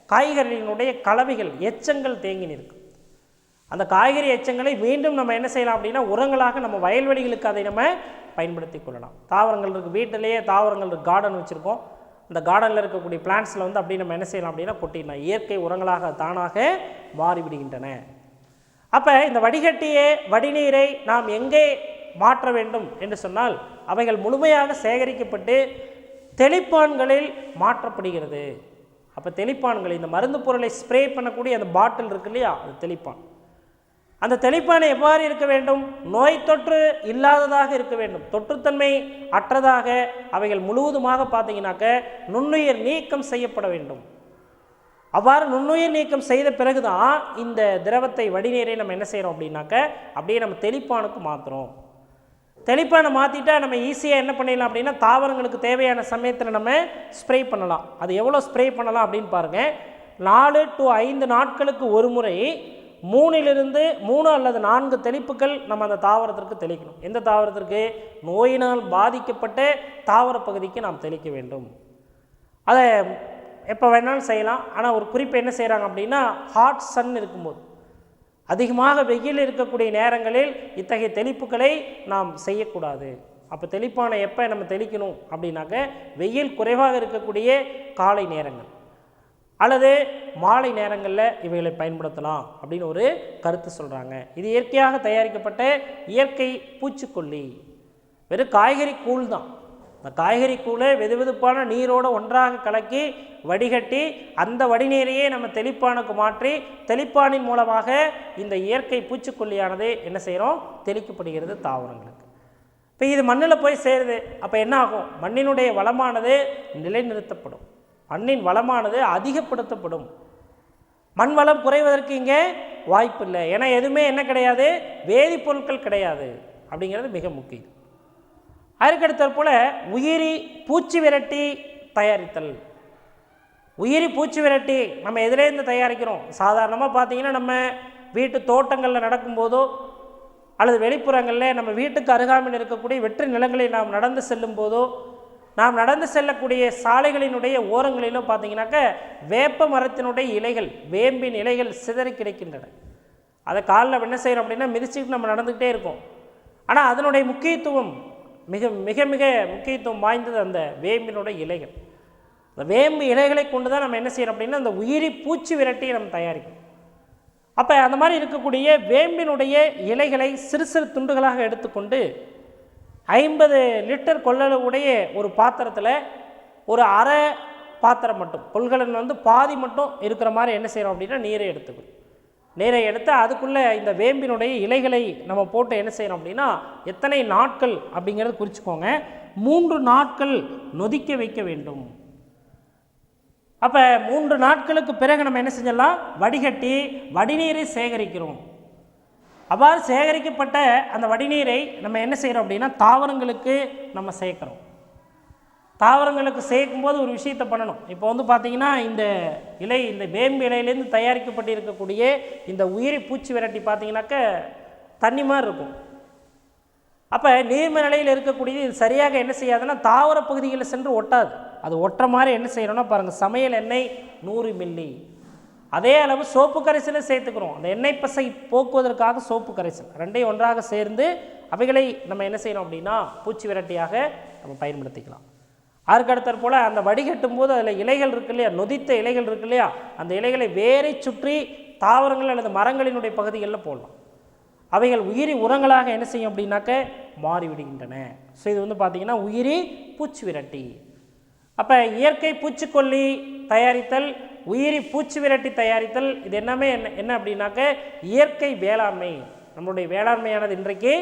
காய்கறிகளுடைய கலவைகள் எச்சங்கள் தேங்கி நிற்கும். அந்த காய்கறி எச்சங்களை மீண்டும் நம்ம என்ன செய்யலாம் அப்படின்னா உரங்களாக நம்ம வயல்வெளிகளுக்கு அதை நம்ம பயன்படுத்தி கொள்ளலாம். தாவரங்கள் இருக்குது, வீட்டிலேயே தாவரங்கள் இருக்குது, கார்டன் வச்சுருக்கோம். அந்த கார்டனில் இருக்கக்கூடிய பிளான்ட்ஸில் அப்படி நம்ம என்ன செய்யலாம் அப்படின்னா கொட்டிடலாம். இயற்கை உரங்களாக தானாக மாறிவிடுகின்றன. அப்போ இந்த வடிகட்டிய வடிநீரை நாம் எங்கே மாற்ற வேண்டும் என்று சொன்னால் அவைகள் முழுமையாக சேகரிக்கப்பட்டு தெளிப்பான்களில் மாற்றப்படுகிறது. அப்போ தெளிப்பான்கள் இந்த மருந்து பொருளை ஸ்ப்ரே பண்ணக்கூடிய அந்த பாட்டில் இருக்கு இல்லையா, அது தெளிப்பான். அந்த தெளிப்பானை எவ்வாறு இருக்க வேண்டும்? நோய் தொற்று இல்லாததாக இருக்க வேண்டும், தொற்றுத்தன்மை அற்றதாக அவைகள் முழுவதுமாக பார்த்தீங்கன்னாக்க நுண்ணுயிர் நீக்கம் செய்யப்பட வேண்டும். அவ்வாறு நுண்ணுயிர் நீக்கம் செய்த பிறகு தான் இந்த திரவத்தை வடிநீரை நம்ம என்ன செய்கிறோம் அப்படின்னாக்க அப்படியே நம்ம தெளிப்பானுக்கு மாற்றுறோம். தெளிப்பானை மாற்றிட்டா நம்ம ஈஸியாக என்ன பண்ணிடலாம் அப்படின்னா தாவரங்களுக்கு தேவையான சமயத்தில் நம்ம ஸ்ப்ரே பண்ணலாம். அது எவ்வளோ ஸ்ப்ரே பண்ணலாம் அப்படின்னு பாருங்கள். 4 to 5 நாட்களுக்கு ஒரு முறை 3 அல்லது 4 தெளிப்புகள் நம்ம அந்த தாவரத்திற்கு தெளிக்கணும். எந்த தாவரத்திற்கு? நோயினால் பாதிக்கப்பட்ட தாவர பகுதிக்கு நாம் தெளிக்க வேண்டும். அதை எப்போ வேணாலும் செய்யலாம். ஆனால் ஒரு குறிப்பு என்ன செய்கிறாங்க அப்படின்னா ஹாட் சன் இருக்கும்போது, அதிகமாக வெயில் இருக்கக்கூடிய நேரங்களில் இத்தகைய தெளிப்புகளை நாம் செய்யக்கூடாது. அப்போ தெளிப்பானை எப்போ நம்ம தெளிக்கணும் அப்படின்னாக்க வெயில் குறைவாக இருக்கக்கூடிய காலை நேரங்கள் அல்லது மாலை நேரங்களில் இவைகளை பயன்படுத்தலாம் அப்படின்னு ஒரு கருத்து சொல்கிறாங்க. இது இயற்கையாக தயாரிக்கப்பட்ட இயற்கை பூச்சிக்கொல்லி, வெறும் காய்கறி கூழ் தான். அந்த காய்கறி கூழை வெதுவெதுப்பான நீரோடு ஒன்றாக கலக்கி வடிகட்டி அந்த வடிநீரையே நம்ம தெளிப்பானுக்கு மாற்றி தெளிப்பானின் மூலமாக இந்த இயற்கை பூச்சிக்கொல்லியானது என்ன செய்கிறோம்? தெளிக்கப்படுகிறது தாவரங்களுக்கு. இப்போ இது மண்ணில் போய் சேருது. அப்போ என்ன ஆகும்? மண்ணினுடைய வளமானது நிலைநிறுத்தப்படும், மண்ணின் வளமானது அதிகப்படுத்தப்படும். மண் வளம் குறைவதற்கு இங்கே வாய்ப்பு இல்லை. ஏன்னா எதுவுமே என்ன கிடையாது, வேதிப்பொருட்கள் கிடையாது அப்படிங்கிறது மிக முக்கியம். அதற்கடுத்த போல் உயிரி பூச்சி விரட்டி தயாரித்தல். உயிரி பூச்சி விரட்டி நம்ம எதுலேருந்து தயாரிக்கிறோம்? சாதாரணமாக பார்த்தீங்கன்னா நம்ம வீட்டு தோட்டங்களில் நடக்கும்போதோ அல்லது வெளிப்புறங்களில் நம்ம வீட்டுக்கு அருகாமையில் இருக்கக்கூடிய வெற்றி நிலங்களில் நாம் நடந்து செல்லும் போதோ, நாம் நடந்து செல்லக்கூடிய சாலைகளினுடைய ஓரங்களிலும் பார்த்தீங்கன்னாக்க வேப்ப மரத்தினுடைய இலைகள், வேம்பின் இலைகள் சிதறி கிடைக்கின்றன. அதை காலில் என்ன செய்கிறோம் அப்படின்னா மிதிச்சுட்டு நம்ம நடந்துக்கிட்டே இருக்கோம். ஆனால் அதனுடைய முக்கியத்துவம் மிக மிக மிக முக்கியத்துவம் வாய்ந்தது அந்த வேம்பினுடைய இலைகள். அந்த வேம்பு இலைகளை கொண்டு தான் நம்ம என்ன செய்கிறோம் அப்படின்னா அந்த உயிரி பூச்சி விரட்டியை நம்ம தயாரிக்கணும். அப்போ அந்த மாதிரி இருக்கக்கூடிய வேம்பினுடைய இலைகளை சிறு சிறு துண்டுகளாக எடுத்துக்கொண்டு 50 லிட்டர் கொள்ளளவுடைய ஒரு பாத்திரத்தில் ஒரு அரை பாத்திரம் மட்டும், கொள்கலன் பாதி மட்டும் இருக்கிற மாதிரி என்ன செய்கிறோம் அப்படின்னா நீரை எடுத்துக்கணும். நீரை எடுத்து அதுக்குள்ளே இந்த வேம்பினுடைய இலைகளை நம்ம போட்டு என்ன செய்யணும் அப்படின்னா எத்தனை நாட்கள் அப்படிங்கிறது குறிச்சிக்கோங்க. 3 நாட்கள் நொதிக்க வைக்க வேண்டும். அப்போ 3 நாட்களுக்கு பிறகு நம்ம என்ன செஞ்சலாம்? வடிகட்டி வடிநீரை சேகரிக்கிறோம். அவ்வாறு சேகரிக்கப்பட்ட அந்த வடிநீரை நம்ம என்ன செய்கிறோம் அப்படின்னா தாவரங்களுக்கு நம்ம சேர்க்குறோம். தாவரங்களுக்கு சேர்க்கும்போது ஒரு விஷயத்தை பண்ணணும். இப்போ பார்த்தீங்கன்னா இந்த இலை, இந்த வேம்பு இலையிலேருந்து தயாரிக்கப்பட்டிருக்கக்கூடிய இந்த உயிரி பூச்சி விரட்டி பார்த்தீங்கன்னாக்க தண்ணி மாதிரி இருக்கும். அப்போ நீர்ம நிலையில் இருக்கக்கூடியது இது சரியாக என்ன செய்யாதுன்னா தாவர பகுதிகளில் சென்று ஒட்டாது. அது ஒட்டுற மாதிரி என்ன செய்யணும்னா பாருங்கள், சமையல் எண்ணெய் 100 மில்லி, அதே அளவு சோப்பு கரைசலை சேர்த்துக்கிறோம். அந்த எண்ணெய் பசை போக்குவதற்காக சோப்பு கரைசல் ரெண்டையும் ஒன்றாக சேர்ந்து அவைகளை நம்ம என்ன செய்யணும் அப்படின்னா பூச்சி விரட்டியாக நம்ம பயன்படுத்திக்கலாம். அதுக்கடுத்தற் போல் அந்த வடிகட்டும் போது அதில் இலைகள் இருக்கு இல்லையா, நொதித்த இலைகள் இருக்கு இல்லையா, அந்த இலைகளை வேரை சுற்றி தாவரங்கள் அல்லது மரங்களினுடைய பகுதிகளில் போடலாம். அவைகள் உயிரி உரங்களாக என்ன செய்யும் அப்படின்னாக்க மாறிவிடுகின்றன. ஸோ இது வந்து பார்த்திங்கன்னா உயிரி பூச்சி விரட்டி. அப்போ இயற்கை பூச்சிக்கொல்லி தயாரித்தல், உயிரி பூச்சி விரட்டி தயாரித்தல், இது எல்லாமே என்ன அப்படின்னாக்க இயற்கை வேளாண்மை. நம்மளுடைய வேளாண்மையானது இன்றைக்கு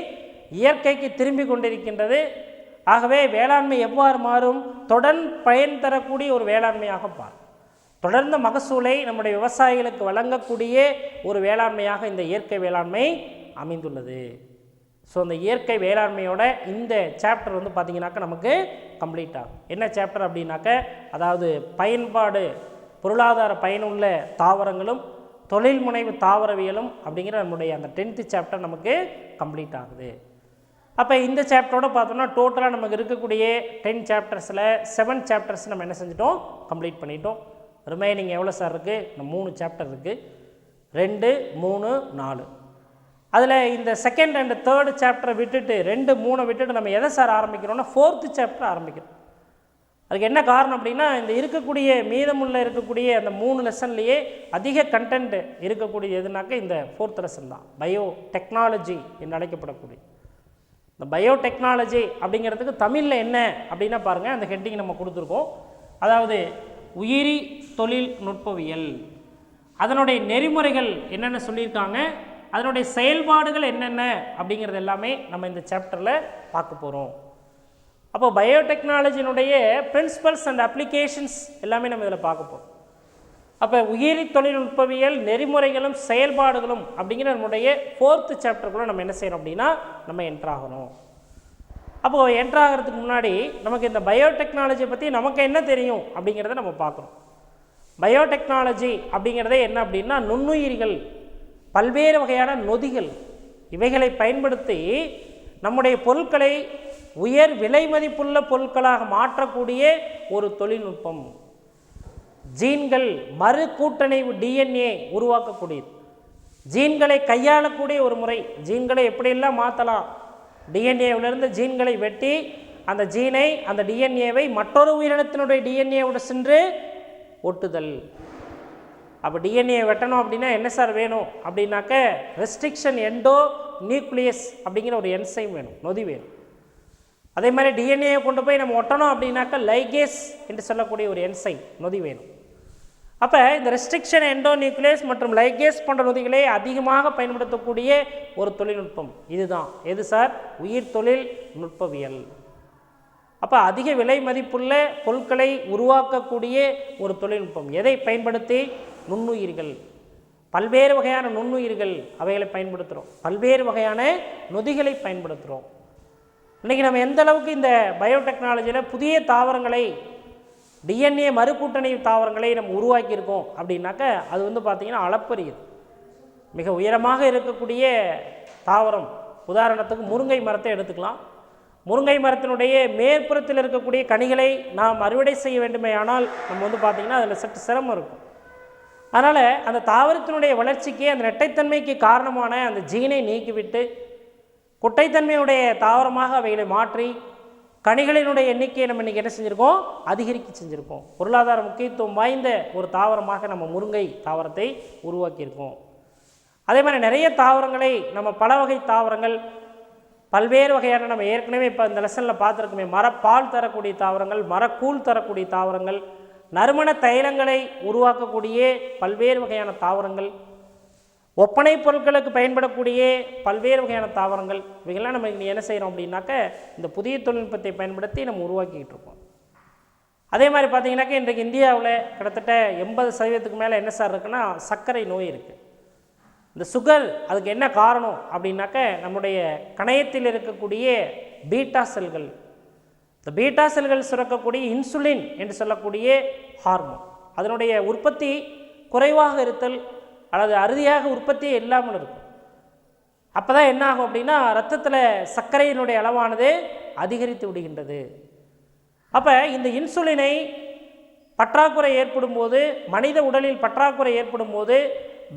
இயற்கைக்கு திரும்பி கொண்டிருக்கின்றது. ஆகவே வேளாண்மை எவ்வாறு மாறும்? தொடர்ந்து பயன் தரக்கூடிய ஒரு வேளாண்மையாக பார், தொடர்ந்த மகசூலை நம்முடைய விவசாயிகளுக்கு வழங்கக்கூடிய ஒரு வேளாண்மையாக இந்த இயற்கை வேளாண்மை அமைந்துள்ளது. ஸோ அந்த இயற்கை வேளாண்மையோட இந்த சாப்டர் வந்து பார்த்திங்கனாக்கா நமக்கு கம்ப்ளீட் ஆகும். என்ன சாப்டர் அப்படின்னாக்க, அதாவது பயன்பாடு பொருளாதார பயனுள்ள தாவரங்களும் தொழில் முனைவு தாவரவியலும் அப்படிங்கிற நம்முடைய அந்த 10th சாப்டர் நமக்கு கம்ப்ளீட் ஆகுது. அப்போ இந்த சாப்டரோட பார்த்தோம்னா டோட்டலாக நமக்கு இருக்கக்கூடிய 10 சாப்டர்ஸில் 7 சாப்டர்ஸ் நம்ம என்ன செஞ்சிட்டோம், கம்ப்ளீட் பண்ணிட்டோம். ரிமைனிங் எவ்வளோ சார் இருக்குது? இந்த 3 சாப்டர் இருக்குது, 2, 3, 4. அதில் இந்த செகண்ட் அண்ட் தேர்டு சாப்டரை விட்டுட்டு 2, 3 விட்டுட்டு நம்ம எதை சார் ஆரம்பிக்கிறோம்னா 4th சாப்டர் ஆரம்பிக்கிறோம். அதுக்கு என்ன காரணம் அப்படின்னா, இந்த இருக்கக்கூடிய மீதமுள்ள இருக்கக்கூடிய அந்த 3 லெசன்லேயே அதிக கண்டென்ட் இருக்கக்கூடிய எதுனாக்க இந்த 4th லெசன் தான், பயோ டெக்னாலஜி என்று அழைக்கப்படக்கூடிய. இந்த பயோடெக்னாலஜி அப்படிங்கிறதுக்கு தமிழில் என்ன அப்படின்னா பாருங்கள், அந்த ஹெட்டிங் நம்ம கொடுத்துருக்கோம். அதாவது உயிரி தொழில்நுட்பவியல், அதனுடைய நெறிமுறைகள் என்னென்ன சொல்லியிருக்காங்க, அதனுடைய செயல்பாடுகள் என்னென்ன அப்படிங்கிறது எல்லாமே நம்ம இந்த சாப்டரில் பார்க்க போகிறோம். அப்போ பயோடெக்னாலஜினுடைய பிரின்சிபல்ஸ் அண்ட் அப்ளிகேஷன்ஸ் எல்லாமே நம்ம இதில் பார்க்க போகிறோம். அப்போ உயிரி தொழில்நுட்பவியல் நெறிமுறைகளும் செயல்பாடுகளும் அப்படிங்கிற நம்முடைய 4th சாப்டருக்குள்ளே நம்ம என்ன செய்கிறோம் அப்படின்னா நம்ம என்ட்ராகணும். அப்போது என்ட்ராகிறதுக்கு முன்னாடி நமக்கு இந்த பயோடெக்னாலஜியை பற்றி நமக்கு என்ன தெரியும் அப்படிங்கிறத நம்ம பார்க்குறோம். பயோடெக்னாலஜி அப்படிங்கிறதே என்ன அப்படின்னா, நுண்ணுயிரிகள், பல்வேறு வகையான நொதிகள், இவைகளை பயன்படுத்தி நம்முடைய பொருட்களை உயர் விலை மதிப்புள்ள பொருட்களாக மாற்றக்கூடிய ஒரு தொழில்நுட்பம். ஜீன்கள் மறு கூட்டணைவு டிஎன்ஏ உருவாக்கக்கூடியது, ஜீன்களை கையாளக்கூடிய ஒரு முறை. ஜீன்களை எப்படியெல்லாம் மாற்றலாம், டிஎன்ஏவிலிருந்து ஜீன்களை வெட்டி அந்த ஜீனை அந்த டிஎன்ஏவை மற்றொரு உயிரினத்தினுடைய டிஎன்ஏவோடு சென்று ஒட்டுதல். அப்போ டிஎன்ஏ வெட்டணும் அப்படின்னா என்ன சார் வேணும் அப்படின்னாக்க, ரெஸ்ட்ரிக்ஷன் எண்டோ நியூக்ளியஸ் அப்படிங்கிற ஒரு என்சைம் வேணும், நொதி வேணும். அதே மாதிரி டிஎன்ஏவை கொண்டு போய் நம்ம ஒட்டணும் அப்படின்னாக்க லைகேஸ் என்று சொல்லக்கூடிய ஒரு என்சைம் நொதி வேணும். அப்போ இந்த ரெஸ்ட்ரிக்ஷன் எண்டோ நியூக்ளியஸ் மற்றும் லைகேஸ் போன்ற நொதிகளை அதிகமாக பயன்படுத்தக்கூடிய ஒரு தொழில்நுட்பம் இதுதான். எது சார்? உயிர் தொழில்நுட்பவியல். அப்போ அதிக விலை மதிப்புள்ள பொருட்களை உருவாக்கக்கூடிய ஒரு தொழில்நுட்பம். எதை பயன்படுத்தி? நுண்ணுயிர்கள், பல்வேறு வகையான நுண்ணுயிர்கள், அவைகளை பயன்படுத்துகிறோம். பல்வேறு வகையான நொதிகளை பயன்படுத்துகிறோம். இன்றைக்கி நம்ம எந்த அளவுக்கு இந்த பயோடெக்னாலஜியில் புதிய தாவரங்களை, டிஎன்ஏ மறுக்கூட்டணி தாவரங்களை நம்ம உருவாக்கியிருக்கோம் அப்படின்னாக்க அது வந்து பார்த்திங்கன்னா அளப்பரியது. மிக உயரமாக இருக்கக்கூடிய தாவரம், உதாரணத்துக்கு முருங்கை மரத்தை எடுத்துக்கலாம். முருங்கை மரத்தினுடைய மேற்புறத்தில் இருக்கக்கூடிய கனிகளை நாம் அறுவடை செய்ய வேண்டுமே ஆனால் நம்ம வந்து பார்த்திங்கன்னா அதில் சற்று சிரமம் இருக்கும். அதனால் அந்த தாவரத்தினுடைய வளர்ச்சிக்கு, அந்த நெட்டைத்தன்மைக்கு காரணமான அந்த ஜீனை நீக்கிவிட்டு குட்டைத்தன்மையுடைய தாவரமாக அவைகளை மாற்றி கனிகளினுடைய எண்ணிக்கையை நம்ம இன்றைக்கி என்ன செஞ்சுருக்கோம்? அதிகரிக்க செஞ்சுருக்கோம். பொருளாதார முக்கியத்துவம் வாய்ந்த ஒரு தாவரமாக நம்ம முருங்கை தாவரத்தை உருவாக்கியிருக்கோம். அதே மாதிரி நிறைய தாவரங்களை நம்ம பல வகை தாவரங்கள், பல்வேறு வகையான, நம்ம ஏற்கனவே இப்போ இந்த லெசனில் பார்த்துருக்கோமே, மரப்பால் தரக்கூடிய தாவரங்கள், மரக்கூழ் தரக்கூடிய தாவரங்கள், நறுமண தைலங்களை உருவாக்கக்கூடிய பல்வேறு வகையான தாவரங்கள், ஒப்பனை பொருட்களுக்கு பயன்படக்கூடிய பல்வேறு வகையான தாவரங்கள், இவைகள்லாம் நம்ம இங்கே என்ன செய்கிறோம் அப்படின்னாக்க இந்த புதிய தொழில்நுட்பத்தை பயன்படுத்தி நம்ம உருவாக்கிக்கிட்டு இருக்கோம். அதே மாதிரி பார்த்திங்கனாக்கா இன்றைக்கு இந்தியாவில் கிட்டத்தட்ட 80% மேலே என்ன சார் இருக்குன்னா சர்க்கரை நோய் இருக்குது. இந்த சுகர், அதுக்கு என்ன காரணம் அப்படின்னாக்க நம்முடைய கணையத்தில் இருக்கக்கூடிய பீட்டா செல்கள், இந்த பீட்டா செல்கள் சுரக்கக்கூடிய இன்சுலின் என்று சொல்லக்கூடிய ஹார்மோன், அதனுடைய உற்பத்தி குறைவாக இருத்தல் அல்லது அறுதியாக உற்பத்தியே இல்லாமல் இருக்கும். அப்போ தான் என்ன ஆகும் அப்படின்னா இரத்தத்தில் சர்க்கரையினுடைய அளவானது அதிகரித்து விடுகின்றது. அப்போ இந்த இன்சுலினை பற்றாக்குறை ஏற்படும் போது, மனித உடலில் பற்றாக்குறை ஏற்படும் போது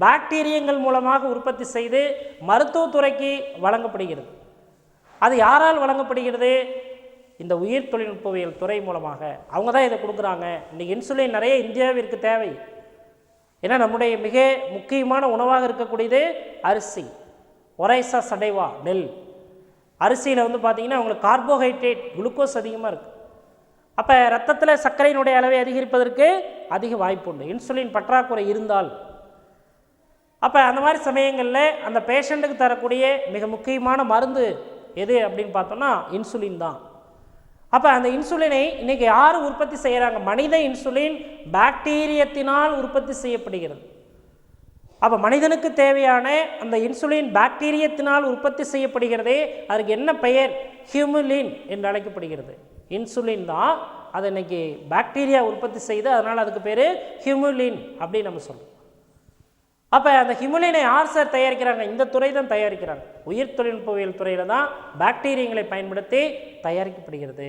பாக்டீரியங்கள் மூலமாக உற்பத்தி செய்து மருத்துவத்துறைக்கு வழங்கப்படுகிறது. அது யாரால் வழங்கப்படுகிறது? இந்த உயிர் தொழில்நுட்பவியல் துறை மூலமாக அவங்க தான் இதை கொடுக்குறாங்க. இன்றைக்கி இன்சுலின் நிறைய இந்தியாவிற்கு தேவை. ஏன்னா நம்முடைய மிக முக்கியமான உணவாக இருக்கக்கூடியது அரிசி, ஒரைசா சடைவா நெல். அரிசியில் வந்து பார்த்திங்கன்னா அவங்களுக்கு கார்போஹைட்ரேட், குளுக்கோஸ் அதிகமாக இருக்குது. அப்போ ரத்தத்தில் சர்க்கரையினுடைய அளவை அதிகரிப்பதற்கு அதிக வாய்ப்பு உண்டு இன்சுலின் பற்றாக்குறை இருந்தால். அப்போ அந்த மாதிரி சமயங்களில் அந்த பேஷண்ட்டுக்கு தரக்கூடிய மிக முக்கியமான மருந்து எது அப்படின்னு பார்த்தோம்னா இன்சுலின் தான். அப்போ அந்த இன்சுலினை இன்றைக்கி யார் உற்பத்தி செய்கிறாங்க? மனித இன்சுலின் பாக்டீரியத்தினால் உற்பத்தி செய்யப்படுகிறது. அப்போ மனிதனுக்கு தேவையான அந்த இன்சுலின் பாக்டீரியத்தினால் உற்பத்தி செய்யப்படுகிறதே, அதுக்கு என்ன பெயர்? ஹியூமுலின் என்று அழைக்கப்படுகிறது. இன்சுலின் தான் அதை இன்றைக்கி பாக்டீரியா உற்பத்தி செய்து, அதனால் அதுக்கு பேர் ஹியூமுலின் அப்படின்னு நம்ம சொல்கிறோம். அப்போ அந்த ஹியூமுலினை யார் சார் தயாரிக்கிறாங்க? இந்த துறை தான் தயாரிக்கிறாங்க. உயிர் தொழில்நுட்பவியல் துறையில் தான் பாக்டீரியங்களை பயன்படுத்தி தயாரிக்கப்படுகிறது.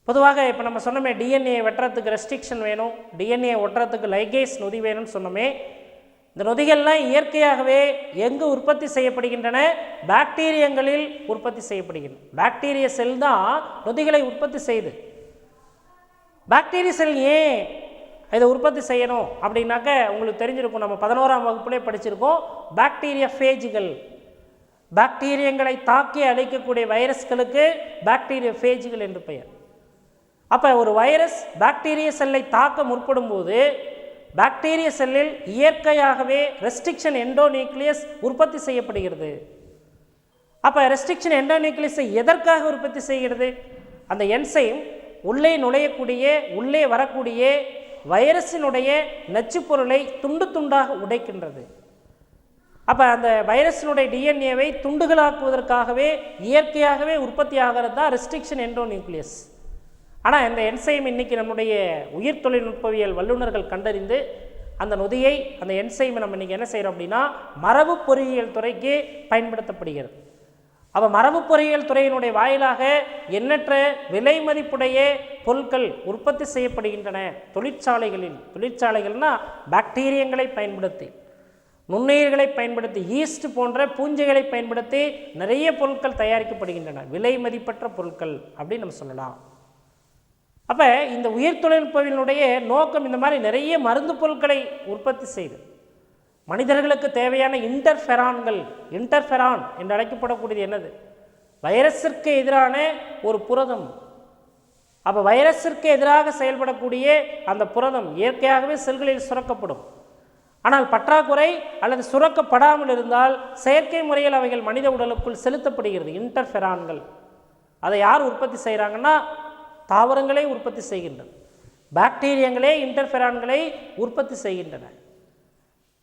பொதுவாக இப்போ நம்ம சொன்னோமே, டிஎன்ஏ வெட்டுறதுக்கு ரெஸ்ட்ரிக்ஷன் வேணும், டிஎன்ஏ ஒட்டுறதுக்கு லைகேஸ் நொதி வேணும்னு சொன்னோமே. இந்த நொதிகள்லாம் இயற்கையாகவே எங்கு உற்பத்தி செய்யப்படுகின்றன? பாக்டீரியங்களில் உற்பத்தி செய்யப்படுகின்றன. பாக்டீரிய செல் தான் நொதிகளை உற்பத்தி செய்யுது. பாக்டீரிய செல் ஏன் இதை உற்பத்தி செய்யணும் அப்படின்னாக்க உங்களுக்கு தெரிஞ்சிருக்கும், நம்ம 11ஆம் வகுப்புலேயே படிச்சிருக்கோம். பாக்டீரியா ஃபேஜுகள், பாக்டீரியங்களை தாக்கி அழிக்கக்கூடிய வைரஸ்களுக்கு பாக்டீரியா ஃபேஜுகள் என்று பெயர். அப்போ ஒரு வைரஸ் பாக்டீரிய செல்லை தாக்க முற்படும் போது பாக்டீரிய செல்லில் இயற்கையாகவே ரெஸ்ட்ரிக்ஷன் எண்டோநியூக்ளியஸ் உற்பத்தி செய்யப்படுகிறது. அப்போ ரெஸ்ட்ரிக்ஷன் எண்டோநியூக்ளியஸை எதற்காக உற்பத்தி செய்கிறது? அந்த என்சைம் உள்ளே நுழையக்கூடிய, உள்ளே வரக்கூடிய வைரஸினுடைய நச்சுப்பொருளை துண்டு துண்டாக உடைக்கின்றது. அப்போ அந்த வைரஸினுடைய டிஎன்ஏவை துண்டுகளாக்குவதற்காகவே இயற்கையாகவே உற்பத்தி ஆகிறது தான் ரெஸ்ட்ரிக்ஷன் எண்டோநியூக்ளியஸ். ஆனால் இந்த என்சைம் இன்றைக்கி நம்முடைய உயிர் தொழில்நுட்பவியல் வல்லுநர்கள் கண்டறிந்து அந்த நொதியை, அந்த என்சைமை நம்ம இன்றைக்கி என்ன செய்கிறோம் அப்படின்னா மரபு பொறியியல் துறைக்கு பயன்படுத்தப்படுகிறது. அப்போ மரபு பொறியியல் துறையினுடைய வாயிலாக எண்ணற்ற விலை மதிப்புடைய பொருட்கள் உற்பத்தி செய்யப்படுகின்றன தொழிற்சாலைகளில். தொழிற்சாலைகள்னால் பாக்டீரியங்களை பயன்படுத்தி, நுண்ணுயிர்களை பயன்படுத்தி, ஈஸ்ட் போன்ற பூஞ்சைகளை பயன்படுத்தி நிறைய பொருட்கள் தயாரிக்கப்படுகின்றன, விலை மதிப்பற்ற பொருட்கள் அப்படின்னு நம்ம சொல்லலாம். அப்போ இந்த உயிர் தொழில்நுட்பவினுடைய நோக்கம் இந்த மாதிரி நிறைய மருந்து பொருட்களை உற்பத்தி செய்து மனிதர்களுக்கு தேவையான இன்டர்ஃபெரான்கள், இன்டர்ஃபெரான் என்று அழைக்கப்படக்கூடியது என்னது? வைரஸிற்கு எதிரான ஒரு புரதம். அப்போ வைரஸிற்கு எதிராக செயல்படக்கூடிய அந்த புரதம் இயற்கையாகவே செல்களில் சுரக்கப்படும். ஆனால் பற்றாக்குறை அல்லது சுரக்கப்படாமல் இருந்தால் செயற்கை முறையில் அவைகள் மனித உடலுக்குள் செலுத்தப்படுகிறது. இன்டர்ஃபெரான்கள் அதை யார் உற்பத்தி செய்கிறாங்கன்னா தாவரங்களே உற்பத்தி செய்கின்றன. பாக்டீரியங்களே இன்டர்ஃபெரான்களை உற்பத்தி செய்கின்றன.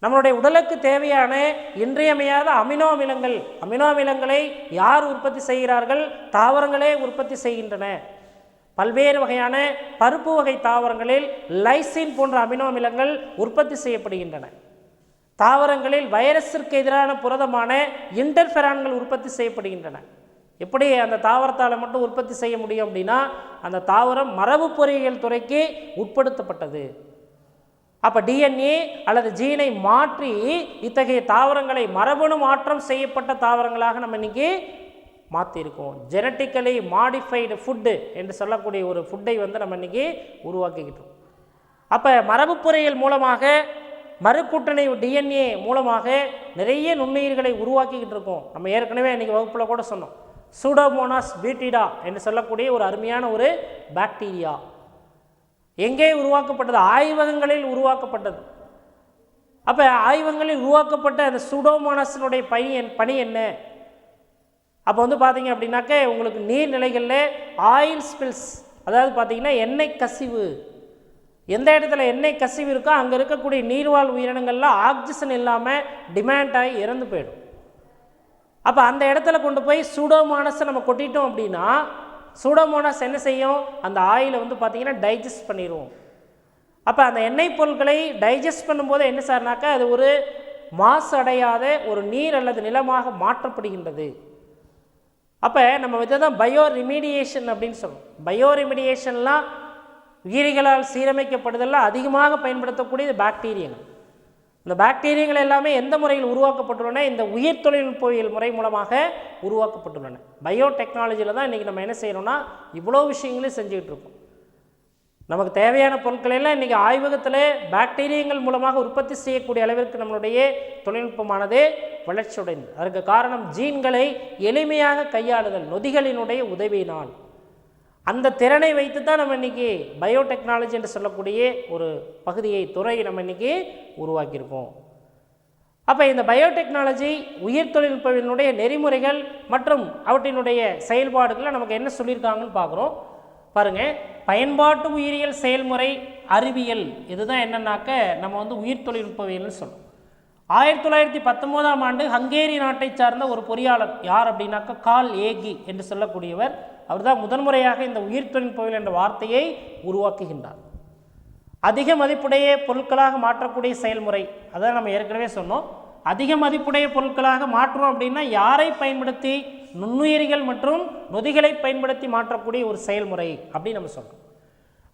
நம்மளுடைய உடலுக்கு தேவையான இன்றியமையாத அமினோ அமிலங்கள், அமினோ அமிலங்களை யார் உற்பத்தி செய்கிறார்கள்? தாவரங்களே உற்பத்தி செய்கின்றன. பல்வேறு வகையான பருப்பு வகை தாவரங்களில் லைசின் போன்ற அமினோ அமிலங்கள் உற்பத்தி செய்யப்படுகின்றன. தாவரங்களில் வைரஸிற்கு எதிரான புரதமான இன்டர்ஃபெரான்கள் உற்பத்தி செய்யப்படுகின்றன. எப்படி அந்த தாவரத்தால் மட்டும் உற்பத்தி செய்ய முடியும் அப்படின்னா அந்த தாவரம் மரபு பொறியியல் துறைக்கு உட்படுத்தப்பட்டது. அப்போ டிஎன்ஏ அல்லது ஜீனை மாற்றி இத்தகைய தாவரங்களை மரபணு மாற்றம் செய்யப்பட்ட தாவரங்களாக நம்ம இன்றைக்கி மாற்றிருக்கோம். ஜெனட்டிக்கலி மாடிஃபைடு ஃபுட்டு என்று சொல்லக்கூடிய ஒரு ஃபுட்டை வந்து நம்ம இன்றைக்கி உருவாக்கிக்கிட்டோம். அப்போ மரபு பொறியியல் மூலமாக, மறுக்கூட்டணி டிஎன்ஏ மூலமாக நிறைய நுண்ணுயிர்களை உருவாக்கிக்கிட்டு இருக்கோம். நம்ம ஏற்கனவே இன்றைக்கி வகுப்பில் கூட சொன்னோம், சூடோமோனாஸ் பியூட்டிடா என்று சொல்லக்கூடிய ஒரு அருமையான ஒரு பாக்டீரியா எங்கே உருவாக்கப்பட்டது? ஆய்வகங்களில் உருவாக்கப்பட்டது. அப்போ ஆய்வகங்களில் உருவாக்கப்பட்ட அந்த சூடோமோனாஸினுடைய பணி என்ன? அப்போ வந்து பார்த்தீங்க அப்படின்னாக்க உங்களுக்கு நீர்நிலைகளில் ஆயில் ஸ்பில்ஸ், அதாவது பார்த்தீங்கன்னா எண்ணெய் கசிவு, எந்த இடத்துல எண்ணெய் கசிவு இருக்கோ அங்கே இருக்கக்கூடிய நீர்வாழ் உயிரினங்கள்லாம் ஆக்சிஜன் இல்லாமல் டிமாண்ட் ஆகி இறந்து போயிடும். அப்போ அந்த இடத்துல கொண்டு போய் சூடோமோனாஸை நம்ம கொட்டிட்டோம் அப்படின்னா சூடோமோனாஸ் என்ன செய்யும்? அந்த ஆயிலை வந்து பார்த்திங்கன்னா டைஜஸ்ட் பண்ணிடுவோம். அப்போ அந்த எண்ணெய் பொருட்களை டைஜஸ்ட் பண்ணும்போது என்ன சார்னாக்கா அது ஒரு மாசு அடையாத ஒரு நீர் அல்லது நிலமாக மாற்றப்படுகின்றது. அப்போ நம்ம இதை தான் பயோ ரிமீடியேஷன் அப்படின்னு சொல்லுவோம். பயோ ரிமீடியேஷன்லாம் உயிரிகளால் சீரமைக்கப்படுதெல்லாம் அதிகமாக பயன்படுத்தக்கூடியது பாக்டீரியங்கள். இந்த பாக்டீரியங்கள் எல்லாமே எந்த முறையில் உருவாக்கப்பட்டுள்ளன? இந்த உயிர் தொழில்நுட்பவியல் முறை மூலமாக உருவாக்கப்பட்டுள்ளன. பயோடெக்னாலஜியில் தான் இன்றைக்கி நம்ம என்ன செய்யணும்னா இவ்வளோ விஷயங்களையும் செஞ்சுக்கிட்டு இருக்கோம். நமக்கு தேவையான பொருட்களை எல்லாம் இன்றைக்கி ஆய்வகத்தில் பாக்டீரியங்கள் மூலமாக உற்பத்தி செய்யக்கூடிய அளவிற்கு நம்மளுடைய தொழில்நுட்பமானது வளர்ச்சியடைந்தது. அதற்கு காரணம் ஜீன்களை எளிமையாக கையாளுதல், நொதிகளினுடைய உதவியினால். அந்த திறனை வைத்து தான் நம்ம இன்றைக்கி பயோடெக்னாலஜி என்று சொல்லக்கூடிய ஒரு பகுதியை, துறை நம்ம இன்றைக்கி உருவாக்கியிருக்கோம். அப்போ இந்த பயோடெக்னாலஜி உயிர் தொழில்நுட்பத்தினுடைய நெறிமுறைகள் மற்றும் அவற்றினுடைய செயல்பாடுகளை நமக்கு என்ன சொல்லியிருக்காங்கன்னு பார்க்குறோம். பாருங்கள், பயன்பாட்டு உயிரியல் செயல்முறை அறிவியல், இதுதான் என்னன்னாக்க நம்ம உயிர் தொழில்நுட்பவியல்னு சொல்கிறோம். 1919ஆம் ஆண்டு ஹங்கேரி நாட்டை சார்ந்த ஒரு பொறியாளர், யார் அப்படின்னாக்க கார்ல் ஏகி என்று சொல்லக்கூடியவர், அவர் தான் முதன்முறையாக இந்த உயிர் தொழில்நுட்பவியல் என்ற வார்த்தையை உருவாக்குகின்றார். அதிக மதிப்புடைய பொருட்களாக மாற்றக்கூடிய செயல்முறை, அதான் நம்ம ஏற்கனவே சொன்னோம். அதிக மதிப்புடைய பொருட்களாக மாற்றுறோம் அப்படின்னா யாரை பயன்படுத்தி? நுண்ணுயிரிகள் மற்றும் நொதிகளை பயன்படுத்தி மாற்றக்கூடிய ஒரு செயல்முறை அப்படின்னு நம்ம சொல்கிறோம்.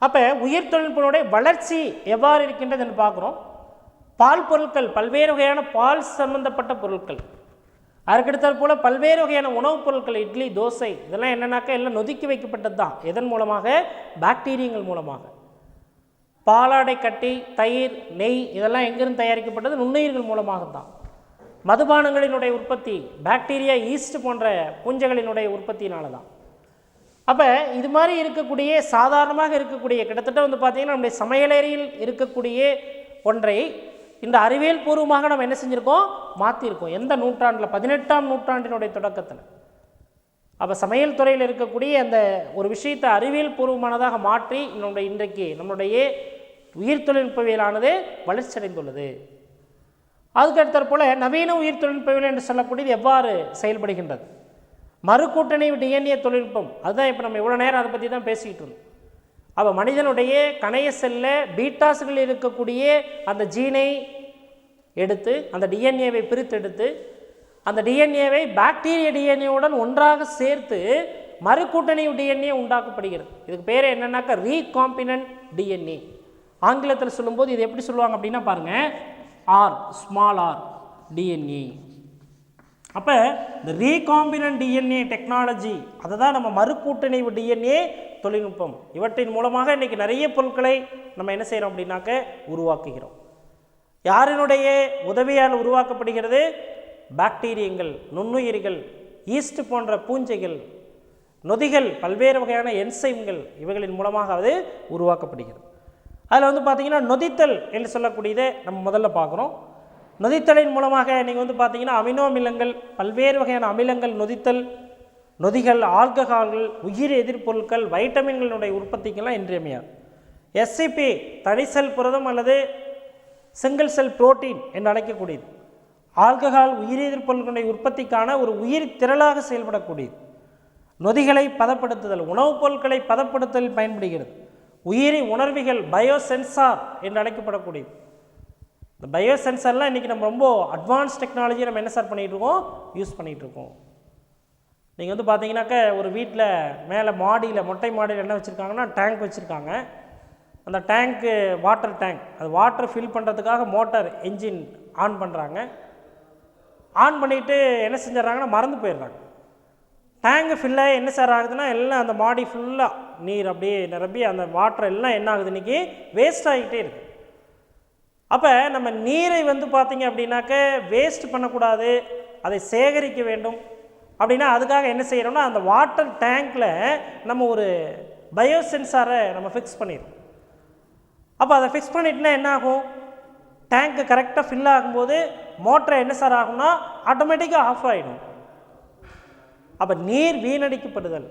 அப்போ உயிர் தொழில்நுட்பங்களுடைய வளர்ச்சி எவ்வாறு இருக்கின்றது என்று பார்க்குறோம். பால் பொருட்கள், பல்வேறு வகையான பால் சம்பந்தப்பட்ட பொருட்கள், அதுக்கடுத்தது போல் பல்வேறு வகையான உணவுப் பொருட்கள், இட்லி, தோசை, இதெல்லாம் என்னன்னாக்கா எல்லாம் நொதிக்கி வைக்கப்பட்டது தான். எதன் மூலமாக? பாக்டீரியங்கள் மூலமாக. பாலாடை கட்டி, தயிர், நெய், இதெல்லாம் எங்கிருந்து தயாரிக்கப்பட்டது? நுண்ணுயிர்கள் மூலமாக தான். மதுபானங்களினுடைய உற்பத்தி பாக்டீரியா, ஈஸ்ட் போன்ற பூஞ்சைகளினுடைய உற்பத்தியினால தான். அப்போ இது மாதிரி இருக்கக்கூடிய சாதாரணமாக இருக்கக்கூடிய கிட்டத்தட்ட பார்த்திங்கன்னா நம்முடைய சமையலறையில் இருக்கக்கூடிய ஒன்றை இந்த அறிவியல் பூர்வமாக நம்ம என்ன செஞ்சுருக்கோம்? மாற்றிருக்கோம். எந்த நூற்றாண்டில்? 18ஆம் நூற்றாண்டினுடைய தொடக்கத்தில். அப்போ சமையல் துறையில் இருக்கக்கூடிய அந்த ஒரு விஷயத்தை அறிவியல் பூர்வமானதாக மாற்றி இன்றைக்கு நம்முடைய உயிர் தொழில்நுட்பவியலானது வளர்ச்சி அடைந்துள்ளது. அதுக்கடுத்த போல் நவீன உயிர் தொழில்நுட்பவியல் என்று சொல்லக்கூடியது எவ்வாறு செயல்படுகின்றது? மறு கூட்டணி டிஎன்ஏ தொழில்நுட்பம், அதுதான் இப்போ நம்ம இவ்வளோ நேரம் அதை பற்றி தான் பேசிக்கிட்டு இருந்தோம். அப்போ மனிதனுடைய கணைய செல்ல பீட்டாஸ்களில் இருக்கக்கூடிய அந்த ஜீனை எடுத்து, அந்த டிஎன்ஏவை பிரித்தெடுத்து, அந்த டிஎன்ஏவை பாக்டீரிய டிஎன்ஏவுடன் ஒன்றாக சேர்த்து மறு கூட்டணி டிஎன்ஏ உண்டாக்கப்படுகிறது. இதுக்கு பேர் என்னன்னாக்கா ரீகாம்பினன்ட் டிஎன்ஏ. ஆங்கிலத்தில் சொல்லும்போது இது எப்படி சொல்லுவாங்க அப்படின்னா பாருங்கள், ஆர், ஸ்மால் ஆர் டிஎன்ஏ. அப்போ இந்த ரீகாம்பினன்ட் டிஎன்ஏ டெக்னாலஜி, அதை தான் நம்ம மறுக்கூட்டணி டிஎன்ஏ தொழில்நுட்பம், இவற்றின் மூலமாக இன்றைக்கி நிறைய பொருட்களை நம்ம என்ன செய்கிறோம் அப்படின்னாக்க உருவாக்குகிறோம். யாரினுடைய உதவியால் உருவாக்கப்படுகிறது? பாக்டீரியங்கள், நுண்ணுயிரிகள், ஈஸ்ட் போன்ற பூஞ்சைகள், நொதிகள், பல்வேறு வகையான என்சைம்கள், இவைகளின் மூலமாக அது உருவாக்கப்படுகிறது. அதில் பார்த்திங்கன்னா நொதித்தல் என்று சொல்லக்கூடியதை நம்ம முதல்ல பார்க்குறோம். நொதித்தலின் மூலமாக நீங்கள் பார்த்திங்கன்னா அமினோ அமிலங்கள், பல்வேறு வகையான அமிலங்கள் நொதித்தல், நொதிகள், ஆல்கஹால்கள், உயிர் எதிர்ப்பொருட்கள், வைட்டமின்களுடைய உற்பத்திக்கெல்லாம் இன்றியமையாது. எஸ்சிபி தனிசெல் புரதம் அல்லது சிங்கிள் செல் புரோட்டீன் என்று அழைக்கக்கூடியது. ஆல்கஹால் உயிர் எதிர்ப்பொருட்களுடைய உற்பத்திக்கான ஒரு உயிர் திரளாக செயல்படக்கூடியது. நொதிகளை பதப்படுத்துதல், உணவுப் பொருட்களை பதப்படுத்தல் பயன்படுகிறது. உயிரி உணர்விகள், பயோசென்சார் என்று அழைக்கப்படக்கூடியது. இந்த பயோசென்சார்லாம் இன்றைக்கி நம்ம ரொம்ப அட்வான்ஸ் டெக்னாலஜி நம்ம என்ன சார் பண்ணிகிட்ருக்கோம்? யூஸ் பண்ணிகிட்ருக்கோம். நீங்கள் பார்த்தீங்கன்னாக்க ஒரு வீட்டில் மேலே மாடியில், மொட்டை மாடியில் என்ன வச்சுருக்காங்கன்னா டேங்க் வச்சுருக்காங்க. அந்த டேங்க்கு வாட்டர் டேங்க், அது வாட்டர் ஃபில் பண்ணுறதுக்காக மோட்டார் என்ஜின் ஆன் பண்ணுறாங்க. ஆன் பண்ணிவிட்டு என்ன செஞ்சிடறாங்கன்னா மறந்து போயிடுறாங்க. டேங்கு ஃபில்லாக என்ன சார் ஆகுதுன்னா எல்லாம் அந்த மாடி ஃபுல்லாக நீர் அப்படியே நிரம்பி அந்த வாட்டர் எல்லாம் என்ன ஆகுது இன்றைக்கி வேஸ்ட் ஆகிட்டே இருக்குது. அப்போ நம்ம நீரை பார்த்திங்க அப்படின்னாக்க வேஸ்ட் பண்ணக்கூடாது, அதை சேகரிக்க வேண்டும். அப்படின்னா அதுக்காக என்ன செய்கிறோம்னா அந்த வாட்டர் டேங்க்கில் நம்ம ஒரு பயோசென்சாரை நம்ம ஃபிக்ஸ் பண்ணிடுறோம். அப்போ அதை ஃபிக்ஸ் பண்ணிட்டுனா என்ன ஆகும்? டேங்க்கு கரெக்டாக ஃபில் ஆகும்போது மோட்டரை என்ன சார் ஆகும்னா ஆட்டோமேட்டிக்காக ஆஃப் ஆகிடும். அப்போ நீர் வீணடிக்கப்படுதல்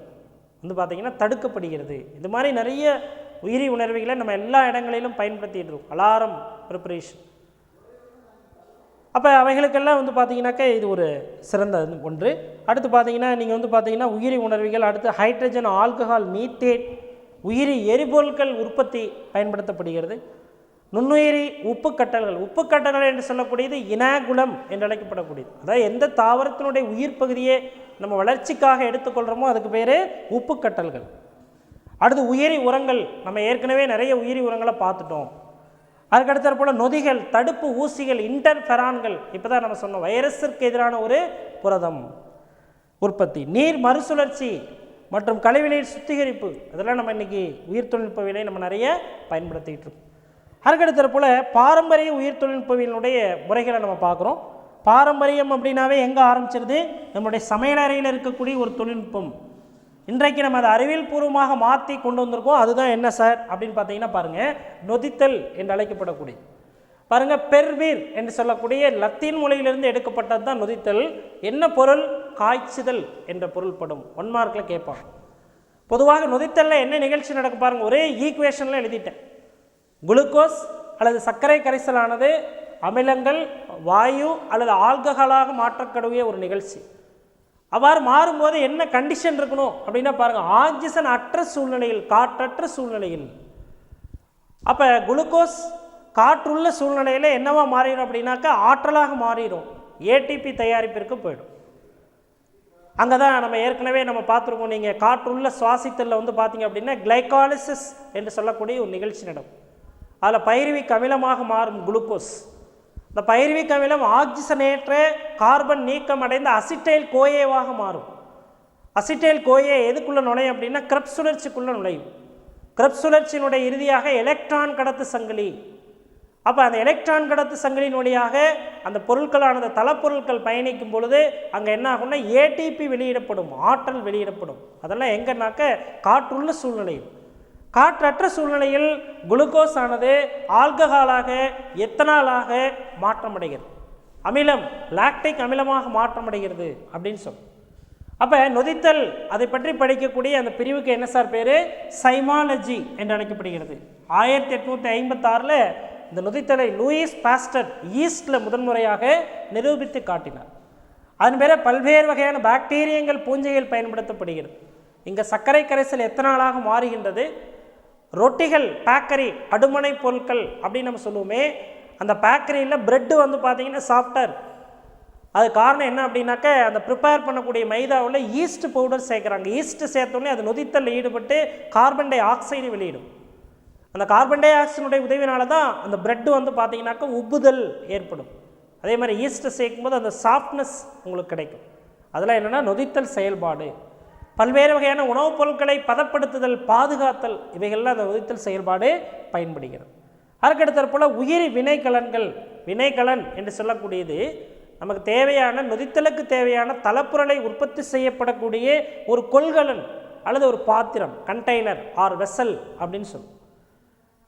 பார்த்திங்கன்னா தடுக்கப்படுகிறது. இது மாதிரி நிறைய உயிரி உணர்வுகளை நம்ம எல்லா இடங்களிலும் பயன்படுத்திகிட்டு இருக்கோம். Alarm preparation. அப்போ அவைகளுக்கெல்லாம் பார்த்திங்கனாக்கா இது ஒரு சிறந்த ஒன்று. அடுத்து பார்த்திங்கன்னா நீங்கள் பார்த்திங்கன்னா உயிரி உணர்வுகள், அடுத்து ஹைட்ரஜன், ஆல்கஹால், மீத்தேன், உயிரி எரிபொருட்கள் உற்பத்தி பயன்படுத்தப்படுகிறது. நுண்ணுயிரி உப்புக்கட்டல்கள், உப்புக்கட்டல்கள் என்று சொல்லக்கூடியது இனாகுலம் என்று அழைக்கப்படக்கூடியது. அதாவது எந்த தாவரத்தினுடைய உயிர் பகுதியை நம்ம வளர்ச்சிக்காக எடுத்துக்கொள்கிறோமோ அதுக்கு பேர் உப்புக்கட்டல்கள். அடுத்து உயிரி உரங்கள், நம்ம ஏற்கனவே நிறைய உயிரி உரங்களை பார்த்துட்டோம். அதுக்கடுத்த போல் நொதிகள், தடுப்பு ஊசிகள், இன்டர்ஃபெரான்கள், இப்போ தான் நம்ம சொன்னோம் வைரஸிற்கு எதிரான ஒரு புரதம் உற்பத்தி, நீர் மறுசுழற்சி மற்றும் கழிவுநீர் சுத்திகரிப்பு, அதெல்லாம் நம்ம இன்றைக்கி உயிர் தொழில்நுட்பவியலை நம்ம நிறைய பயன்படுத்திக்கிட்டு இருக்கோம். அதுக்கடுத்த போல் பாரம்பரிய உயிர் தொழில்நுட்பவியலுடைய முறைகளை நம்ம பார்க்குறோம். பாரம்பரியம் அப்படின்னாவே எங்கே ஆரம்பிச்சிருது? நம்மளுடைய சமையலறையில் இருக்கக்கூடிய ஒரு தொழில்நுட்பம். இன்றைக்கு நம்ம அதை அறிவியல் பூர்வமாக மாற்றி கொண்டு வந்திருக்கோம். அதுதான் என்ன சார் அப்படின்னு பார்த்தீங்கன்னா பாருங்கள், நொதித்தல் என்று அழைக்கப்படக்கூடிய பாருங்கள், பெர்வீர் என்று சொல்லக்கூடிய லத்தீன் மொழியிலிருந்து எடுக்கப்பட்டது தான் நொதித்தல். என்ன பொருள்? காய்ச்சுதல் என்ற பொருள்படும். 1 மார்க்கில் கேட்பாங்க. பொதுவாக நொதித்தலில் என்ன நிகழ்ச்சி நடக்கும் பாருங்கள், ஒரே ஈக்குவேஷனில் எழுதிட்டேன். குளுக்கோஸ் அல்லது சர்க்கரை கரைசலானது அமிலங்கள், வாயு அல்லது ஆல்கஹாலாக மாற்றக்கூடிய ஒரு நிகழ்ச்சி. அவ்வாறு மாறும்போது என்ன கண்டிஷன் இருக்கணும் அப்படின்னா பாருங்கள், ஆக்சிஜன் அற்ற சூழ்நிலையில், காற்றற்ற சூழ்நிலையில். அப்போ குளுக்கோஸ் காற்றுள்ள சூழ்நிலையில் என்னவா மாறிடும் அப்படின்னாக்கா ஆற்றலாக மாறிடும், ஏடிபி தயாரிப்பிற்கு போயிடும். அங்கே தான் நம்ம ஏற்கனவே நம்ம பார்த்துருக்கோம். நீங்கள் காற்றுள்ள சுவாசித்தலில் வந்து பார்த்தீங்க அப்படின்னா கிளைகாலிசிஸ் என்று சொல்லக்கூடிய ஒரு நிகழ்ச்சி நடக்கும். அதில் பைருவிக் அமிலமாக மாறும் குளுக்கோஸ். இந்த பைருவிக் அமிலம் ஆக்சிஜனேற்ற கார்பன் நீக்கம் அடைந்த அசிட்டைல் கோயேவாக மாறும். அசிட்டைல் கோயே எதுக்குள்ளே நுழையும் அப்படின்னா கிரெப்ஸ் சுழற்சிக்குள்ளே நுழையும். கிரெப்ஸ் சுழற்சியினுடைய இறுதியாக எலக்ட்ரான் கடத்து சங்கிலி. அப்போ அந்த எலக்ட்ரான் கடத்து சங்கிலின் வழியாக அந்த பொருட்களானது தளப்பொருட்கள் பயணிக்கும் பொழுது அங்கே என்ன ஆகும்னா ஏடிபி வெளியிடப்படும், ஆற்றல் வெளியிடப்படும். அதெல்லாம் எங்கன்னாக்க காற்றுள்ள சூழ்நிலையில். காற்றற்ற சூழ்நிலையில் குளுக்கோஸ் ஆனது ஆல்கஹாலாக, எத்தனாலாக மாற்றமடைகிறது, அமிலம் லாக்டிக் அமிலமாக மாற்றமடைகிறது அப்படின்னு சொல்லும். அப்போ நொதித்தல் அதை பற்றி படிக்கக்கூடிய அந்த பிரிவுக்கு என்ன சார் பேர்? சைமாலஜி என்று அழைக்கப்படுகிறது. 1856 இந்த நொதித்தலை லூயிஸ் பாஸ்டர் ஈஸ்டில் முதன்முறையாக நிரூபித்து காட்டினார். அதன் பேர பல்வேறு வகையான பாக்டீரியங்கள், பூஞ்சைகள் பயன்படுத்தப்படுகிறது. இங்கே சர்க்கரை கரைசல் எத்தனாலாக மாறுகின்றது. ரொட்டிகள், பேக்கரி, அடுமனை பொருட்கள் அப்படின்னு நம்ம சொல்லுவோமே, அந்த பேக்கரியில் பிரெட்டு வந்து பார்த்தீங்கன்னா சாஃப்டாக. அது காரணம் என்ன அப்படின்னாக்க அந்த ப்ரிப்பேர் பண்ணக்கூடிய மைதாவில் ஈஸ்ட் பவுடர் சேர்க்குறாங்க. ஈஸ்ட்டு சேர்த்தோடனே அது நொதித்தலில் ஈடுபட்டு கார்பன் டை ஆக்சைடு வெளியிடும். அந்த கார்பன் டை ஆக்சைடுடைய உதவினால தான் அந்த பிரெட்டு வந்து பார்த்தீங்கன்னாக்கா உப்புதல் ஏற்படும். அதே மாதிரி ஈஸ்ட்டை சேர்க்கும்போது அந்த சாஃப்ட்னஸ் உங்களுக்கு கிடைக்கும். அதெல்லாம் என்னென்னா நொதித்தல் செயல்பாடு. பல்வேறு வகையான உணவுப் பொருட்களை பதப்படுத்துதல், பாதுகாத்தல், இவைகள்லாம் அந்த நொதித்தல் செயல்பாடு பயன்படுகிறது. அதுக்கடுத்த போல் உயிரி வினைக்கலன்கள். வினைக்கலன் என்று சொல்லக்கூடியது நமக்கு தேவையான நொதித்தலுக்கு தேவையான தளப்பொருளை உற்பத்தி செய்யப்படக்கூடிய ஒரு கொள்கலன் அல்லது ஒரு பாத்திரம், கண்டெய்னர் ஆர் வெசல் அப்படின்னு சொல்லுவோம்.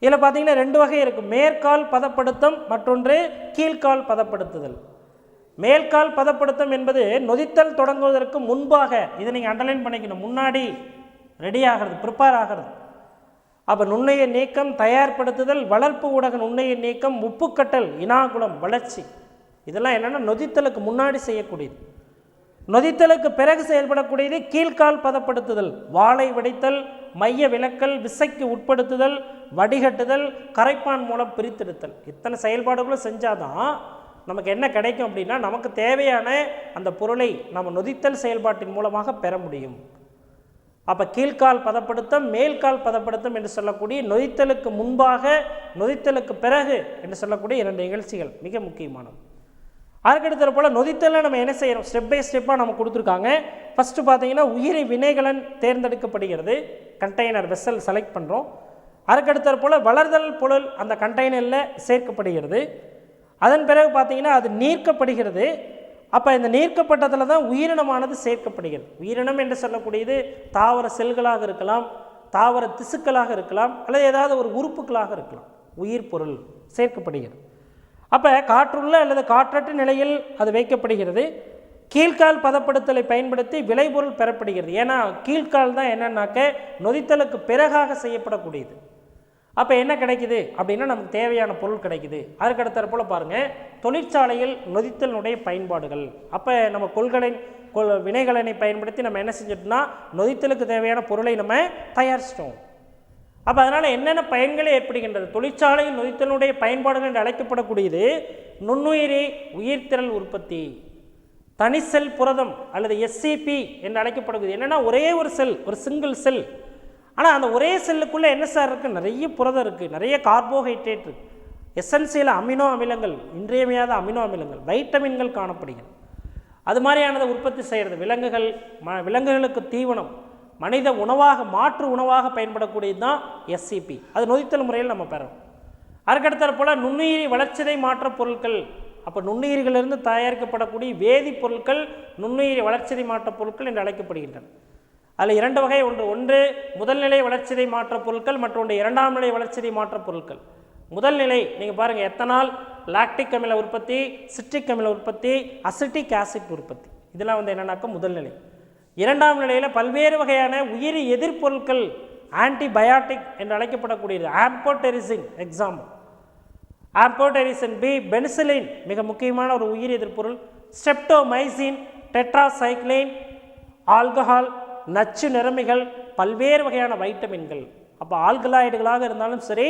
இதில் பார்த்தீங்கன்னா 2 வகை இருக்குது. மேற்கால் பதப்படுத்தம், மற்றொன்று கீழ்கால் பதப்படுத்துதல். மேல்கால் பதப்படுத்தம் என்பது நொதித்தல் தொடங்குவதற்கு முன்பாக, இதை நீங்கள் அண்டர்லைன் பண்ணிக்கணும், முன்னாடி ரெடி ஆகிறது, ப்ரிப்பேர் ஆகிறது. அப்போ நுண்ணுயிர் நீக்கம், தயார்படுத்துதல், வளர்ப்பு ஊடக நுண்ணுயிர் நீக்கம், உப்புக்கட்டல், இனாகுலம், வளர்ச்சி, இதெல்லாம் என்னென்னா நொதித்தலுக்கு முன்னாடி செய்யக்கூடியது. நொதித்தலுக்கு பிறகு செயல்படக்கூடியது கீழ்கால் பதப்படுத்துதல். வாழை வடித்தல், மைய விலக்கல், விசைக்கு உட்படுத்துதல், வடிகட்டுதல், கரைப்பான் மூலம் பிரித்தெடுத்தல். இத்தனை செயல்பாடுகளும் செஞ்சாதான் நமக்கு என்ன கிடைக்கும் அப்படின்னா நமக்கு தேவையான அந்த பொருளை நம்ம நொதித்தல் செயல்பாட்டின் மூலமாக பெற முடியும். அப்போ கீழ்கால் பதப்படுத்தம், மேல்கால் பதப்படுத்தம் என்று சொல்லக்கூடிய நொதித்தலுக்கு முன்பாக, நொதித்தலுக்கு பிறகு என்று சொல்லக்கூடிய 2 நிகழ்ச்சிகள் மிக முக்கியமானது. அதுக்கடுத்த போல் நொதித்தலில் நம்ம என்ன செய்யணும், ஸ்டெப் பை ஸ்டெப்பாக நம்ம கொடுத்துருக்காங்க. ஃபஸ்ட்டு பார்த்தீங்கன்னா உயிரி வினைகளன் தேர்ந்தெடுக்கப்படுகிறது, கண்டெய்னர் வெசல் செலக்ட் பண்ணுறோம். அதுக்கடுத்த போல் வளர்தல் பொருள் அந்த கண்டெய்னரில் சேர்க்கப்படுகிறது. அதன் பிறகு பார்த்தீங்கன்னா அது நீர்க்கப்படுகிறது. அப்போ இந்த நீர்க்கப்பட்டதில் தான் உயிரினமானது சேர்க்கப்படுகிறது. உயிரினம் என்று சொல்லக்கூடியது தாவர செல்களாக இருக்கலாம், தாவர திசுக்களாக இருக்கலாம், அல்லது ஏதாவது ஒரு உறுப்புகளாக இருக்கலாம். உயிர் பொருள் சேர்க்கப்படுகிறது. அப்போ காற்றுள்ள அல்லது காற்றற்ற நிலையில் அது வைக்கப்படுகிறது. கீழ்கால் பதப்படுத்தலை பயன்படுத்தி விளைபொருள் பெறப்படுகிறது. ஏன்னா கீழ்கால் தான் என்னன்னாக்க நொதித்தலுக்கு பிறகாக செய்யப்படக்கூடியது. அப்போ என்ன கிடைக்குது அப்படின்னா நமக்கு தேவையான பொருள் கிடைக்குது. அதுக்கடுத்த போல் பாருங்கள், தொழிற்சாலையில் நொதித்தலினுடைய பயன்பாடுகள். அப்போ நம்ம வினைகளனை பயன்படுத்தி நம்ம என்ன செஞ்சிட்டோம்னா நொதித்தலுக்கு தேவையான பொருளை நம்ம தயாரிச்சிட்டோம். அப்போ அதனால் என்னென்ன பயன்கள் ஏற்படுகின்றது? தொழிற்சாலையில் நொதித்தலினுடைய பயன்பாடுகள் என்று அழைக்கப்படக்கூடியது நுண்ணுயிரி உயிர்த்திரள் உற்பத்தி, தனிசெல் புரதம் அல்லது SCP என்று அழைக்கப்படக்கூடியது. என்னென்னா ஒரே ஒரு செல், ஒரு சிங்கிள் செல். ஆனால் அந்த ஒரே செல்லுக்குள்ளே என்ன சார் இருக்குது? நிறைய புரதம் இருக்குது, நிறைய கார்போஹைட்ரேட் இருக்குது. எசென்சியல் அமினோ அமிலங்கள், இன்றியமையாத அமினோ அமிலங்கள், வைட்டமின்கள் காணப்படுகிறது. அது மாதிரியானதை உற்பத்தி செய்கிறது விலங்குகள். விலங்குகளுக்கு தீவனம், மனித உணவாக மாற்று உணவாக பயன்படக்கூடியது தான் எஸ்சிபி. அது நொதித்தல் முறையில் நம்ம பெறோம். அதுக்கடுத்த போல் நுண்ணுயிரி வளர்ச்சிதை மாற்ற பொருட்கள். அப்போ நுண்ணுயிரிகளிலிருந்து தயாரிக்கப்படக்கூடிய வேதிப்பொருட்கள் நுண்ணுயிரி வளர்ச்சிதை மாற்ற பொருட்கள் என்று அழைக்கப்படுகின்றன. அதில் 2 வகை உண்டு. ஒன்று முதல்நிலை வளர்ச்சிதை மாற்ற பொருட்கள், மற்றொன்று 2ஆம் நிலை வளர்ச்சிதை மாற்ற பொருட்கள். முதல் நிலை நீங்கள் பாருங்கள், எத்தனால், லாக்டிக் அமில உற்பத்தி, சிட்ரிக் அமில உற்பத்தி, அசிட்டிக் ஆசிட் உற்பத்தி, இதெல்லாம் வந்து என்னன்னாக்கா முதல் நிலை. 2ஆம் நிலையில் பல்வேறு வகையான உயிரி எதிர்ப்பொருட்கள், ஆன்டிபயாட்டிக் என்று அழைக்கப்படக்கூடியது. Amphotericin example, amphotericin B, penicillin மிக முக்கியமான ஒரு உயிரி எதிர்ப்பொருள், ஸ்ட்ரெப்டோமைசின், டெட்ராசைக்ளின், ஆல்கஹால், நச்சு நிறமிகள், பல்வேறு வகையான வைட்டமின்கள். அப்போ ஆல்கலாய்டுகளாக இருந்தாலும் சரி,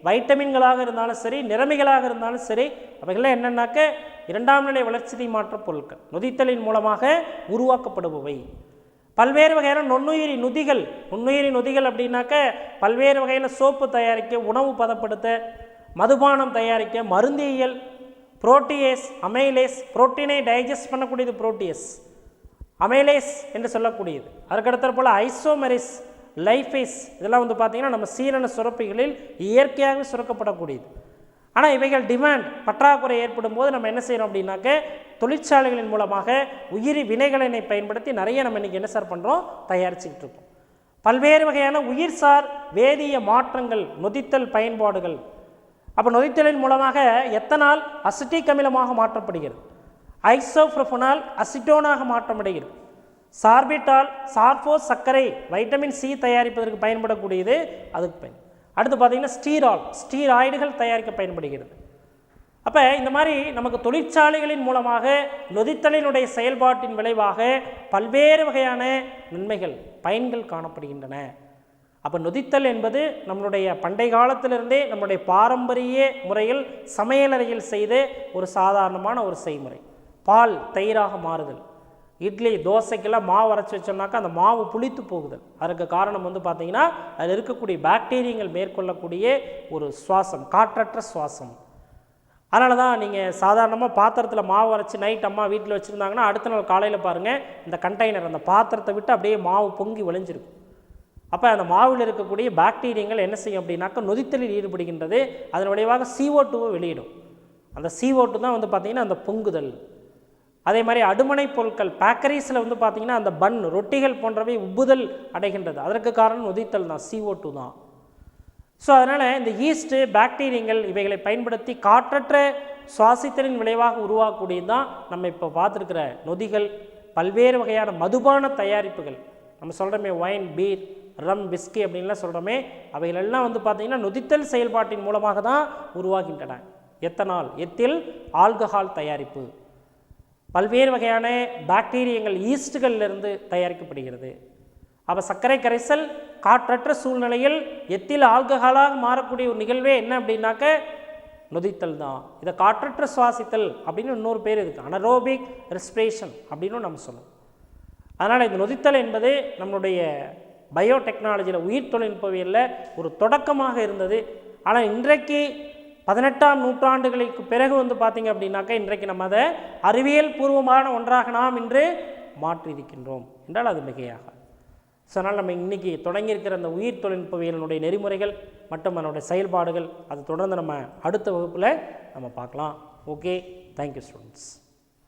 வைட்டமின்களாக இருந்தாலும் சரி, நிறமிகளாக இருந்தாலும் சரி, அவைகள்லாம் என்னென்னாக்க 2ஆம் நிலை வளர்ச்சிதை மாற்ற பொருட்கள், நொதித்தலின் மூலமாக உருவாக்கப்படுபவை. பல்வேறு வகையான நுண்ணுயிரி நொதிகள். நுண்ணுயிரி நொதிகள் அப்படின்னாக்க பல்வேறு வகையில் சோப்பு தயாரிக்க, உணவு பதப்படுத்த, மதுபானம் தயாரிக்க, மருந்தியல், புரோட்டியேஸ், அமைலேஸ், புரோட்டீனை டைஜஸ்ட் பண்ணக்கூடியது புரோட்டியஸ், அமைலேஸ் என்று சொல்லக்கூடியது. அதுக்கடுத்த போல் ஐசோமெரிஸ், லைஃபேஸ், இதெல்லாம் வந்து பார்த்திங்கன்னா நம்ம சீரண சுரப்பிகளில் இயற்கையாக சுரக்கப்படக்கூடியது. ஆனால் இவைகள் டிமாண்ட், பற்றாக்குறை ஏற்படும் போது நம்ம என்ன செய்கிறோம் அப்படின்னாக்க தொழிற்சாலைகளின் மூலமாக உயிரி வினைகளினை பயன்படுத்தி நிறைய நம்ம இன்றைக்கி என்ன சார் பண்ணுறோம், தயாரிச்சுக்கிட்டு இருக்கோம். பல்வேறு வகையான உயிர்சார் வேதிய மாற்றங்கள், நொதித்தல் பயன்பாடுகள். அப்போ நொதித்தலின் மூலமாக எத்தனால் அசிட்டிக் அமிலமாக மாற்றப்படுகிறது, ஐசோப்ரோபனால் அசிட்டோனாக மாற்றமடைகிறது, சார்பிட்டால் சார்போஸ் சர்க்கரை வைட்டமின் சி தயாரிப்பதற்கு பயன்படக்கூடியது, அதுக்கு பயன். அடுத்து பார்த்திங்கன்னா ஸ்டீரால், ஸ்டீராய்டுகள் தயாரிக்க பயன்படுகிறது. அப்போ இந்த மாதிரி நமக்கு தொழிற்சாலைகளின் மூலமாக நொதித்தலினுடைய செயல்பாட்டின் விளைவாக பல்வேறு வகையான நன்மைகள், பயன்கள் காணப்படுகின்றன. அப்போ நொதித்தல் என்பது நம்மளுடைய பண்டை காலத்திலிருந்தே நம்முடைய பாரம்பரிய முறையில் சமையலறையில் செய்த ஒரு சாதாரணமான ஒரு செய்முறை. பால் தயிராக மாறுதல், இட்லி தோசைக்கெல்லாம் மாவு அரைச்சி வச்சோம்னாக்கா அந்த மாவு புளித்து போகுதல். அதற்கு காரணம் வந்து பார்த்திங்கன்னா அதில் இருக்கக்கூடிய பாக்டீரியங்கள் மேற்கொள்ளக்கூடிய ஒரு சுவாசம், காற்றற்ற சுவாசம். அதனால தான் நீங்கள் சாதாரணமாக பாத்திரத்தில் மாவு அரைச்சி நைட் அம்மா வீட்டில் வச்சுருந்தாங்கன்னா அடுத்த நாள் காலையில் பாருங்கள் இந்த கண்டெய்னர் அந்த பாத்திரத்தை விட்டு அப்படியே மாவு பொங்கி விளைஞ்சிருக்கும். அப்போ அந்த மாவில் இருக்கக்கூடிய பாக்டீரியங்கள் என்ன செய்யும் அப்படின்னாக்கா நொதித்தலில் ஈடுபடுகின்றது. அதன் விளைவாக CO2 வெளியிடும். அந்த CO2 தான் வந்து பார்த்திங்கன்னா அந்த பொங்குதல். அதே மாதிரி அடுமனை பொருட்கள், பேக்கரிஸில் வந்து பார்த்திங்கன்னா அந்த பன், ரொட்டிகள் போன்றவை உப்புதல் அடைகின்றது. அதற்கு காரணம் நொதித்தல் தான், CO2 தான். ஸோ அதனால் இந்த ஈஸ்ட்டு, பாக்டீரியங்கள் இவைகளை பயன்படுத்தி காற்றற்ற சுவாசித்தலின் விளைவாக உருவாக்கக்கூடியது தான் நம்ம இப்போ பார்த்துருக்கிற நொதிகள். பல்வேறு வகையான மதுபான தயாரிப்புகள் நம்ம சொல்கிறோமே, ஒயின், பீர், ரம், விஸ்கி அப்படின்லாம் சொல்கிறோமே, அவைகளெல்லாம் வந்து பார்த்திங்கன்னா நொதித்தல் செயல்பாட்டின் மூலமாக தான் உருவாகின்றன. எத்தனால், எத்தில் ஆல்கஹால் தயாரிப்பு பல்வேறு வகையான பாக்டீரியங்கள், ஈஸ்ட்டுகளிலிருந்து தயாரிக்கப்படுகிறது. அப்போ சர்க்கரை கரைசல் காற்றற்ற சூழ்நிலையில் எத்தில் ஆல்கஹாலாக மாறக்கூடிய ஒரு நிகழ்வே என்ன அப்படின்னாக்க நொதித்தல் தான். இதை காற்றற்ற சுவாசித்தல் அப்படின்னு இன்னொரு பேர் இருக்குது, அனரோபிக் ரெஸ்பிரேஷன் அப்படின்னு நம்ம சொல்லணும். அதனால் இந்த நொதித்தல் என்பது நம்மளுடைய பயோடெக்னாலஜியில், உயிர் தொழில்நுட்பவியலில் ஒரு தொடக்கமாக இருந்தது. ஆனால் இன்றைக்கு 18ஆம் நூற்றாண்டுகளுக்கு பிறகு வந்து பார்த்திங்க அப்படின்னாக்கா இன்றைக்கு நம்ம அதை அறிவியல் பூர்வமான ஒன்றாக நாம் இன்று மாற்றியிருக்கின்றோம் என்றால் அது மிகையாக. ஸோ அதனால் நம்ம இன்றைக்கி தொடங்கியிருக்கிற அந்த உயிர் தொழில்நுட்பவியலினுடைய நெறிமுறைகள் மற்றும் அதனுடைய செயல்பாடுகள் அது தொடர்ந்து நம்ம அடுத்த வகுப்பில் நம்ம பார்க்கலாம். Okay, thank you students.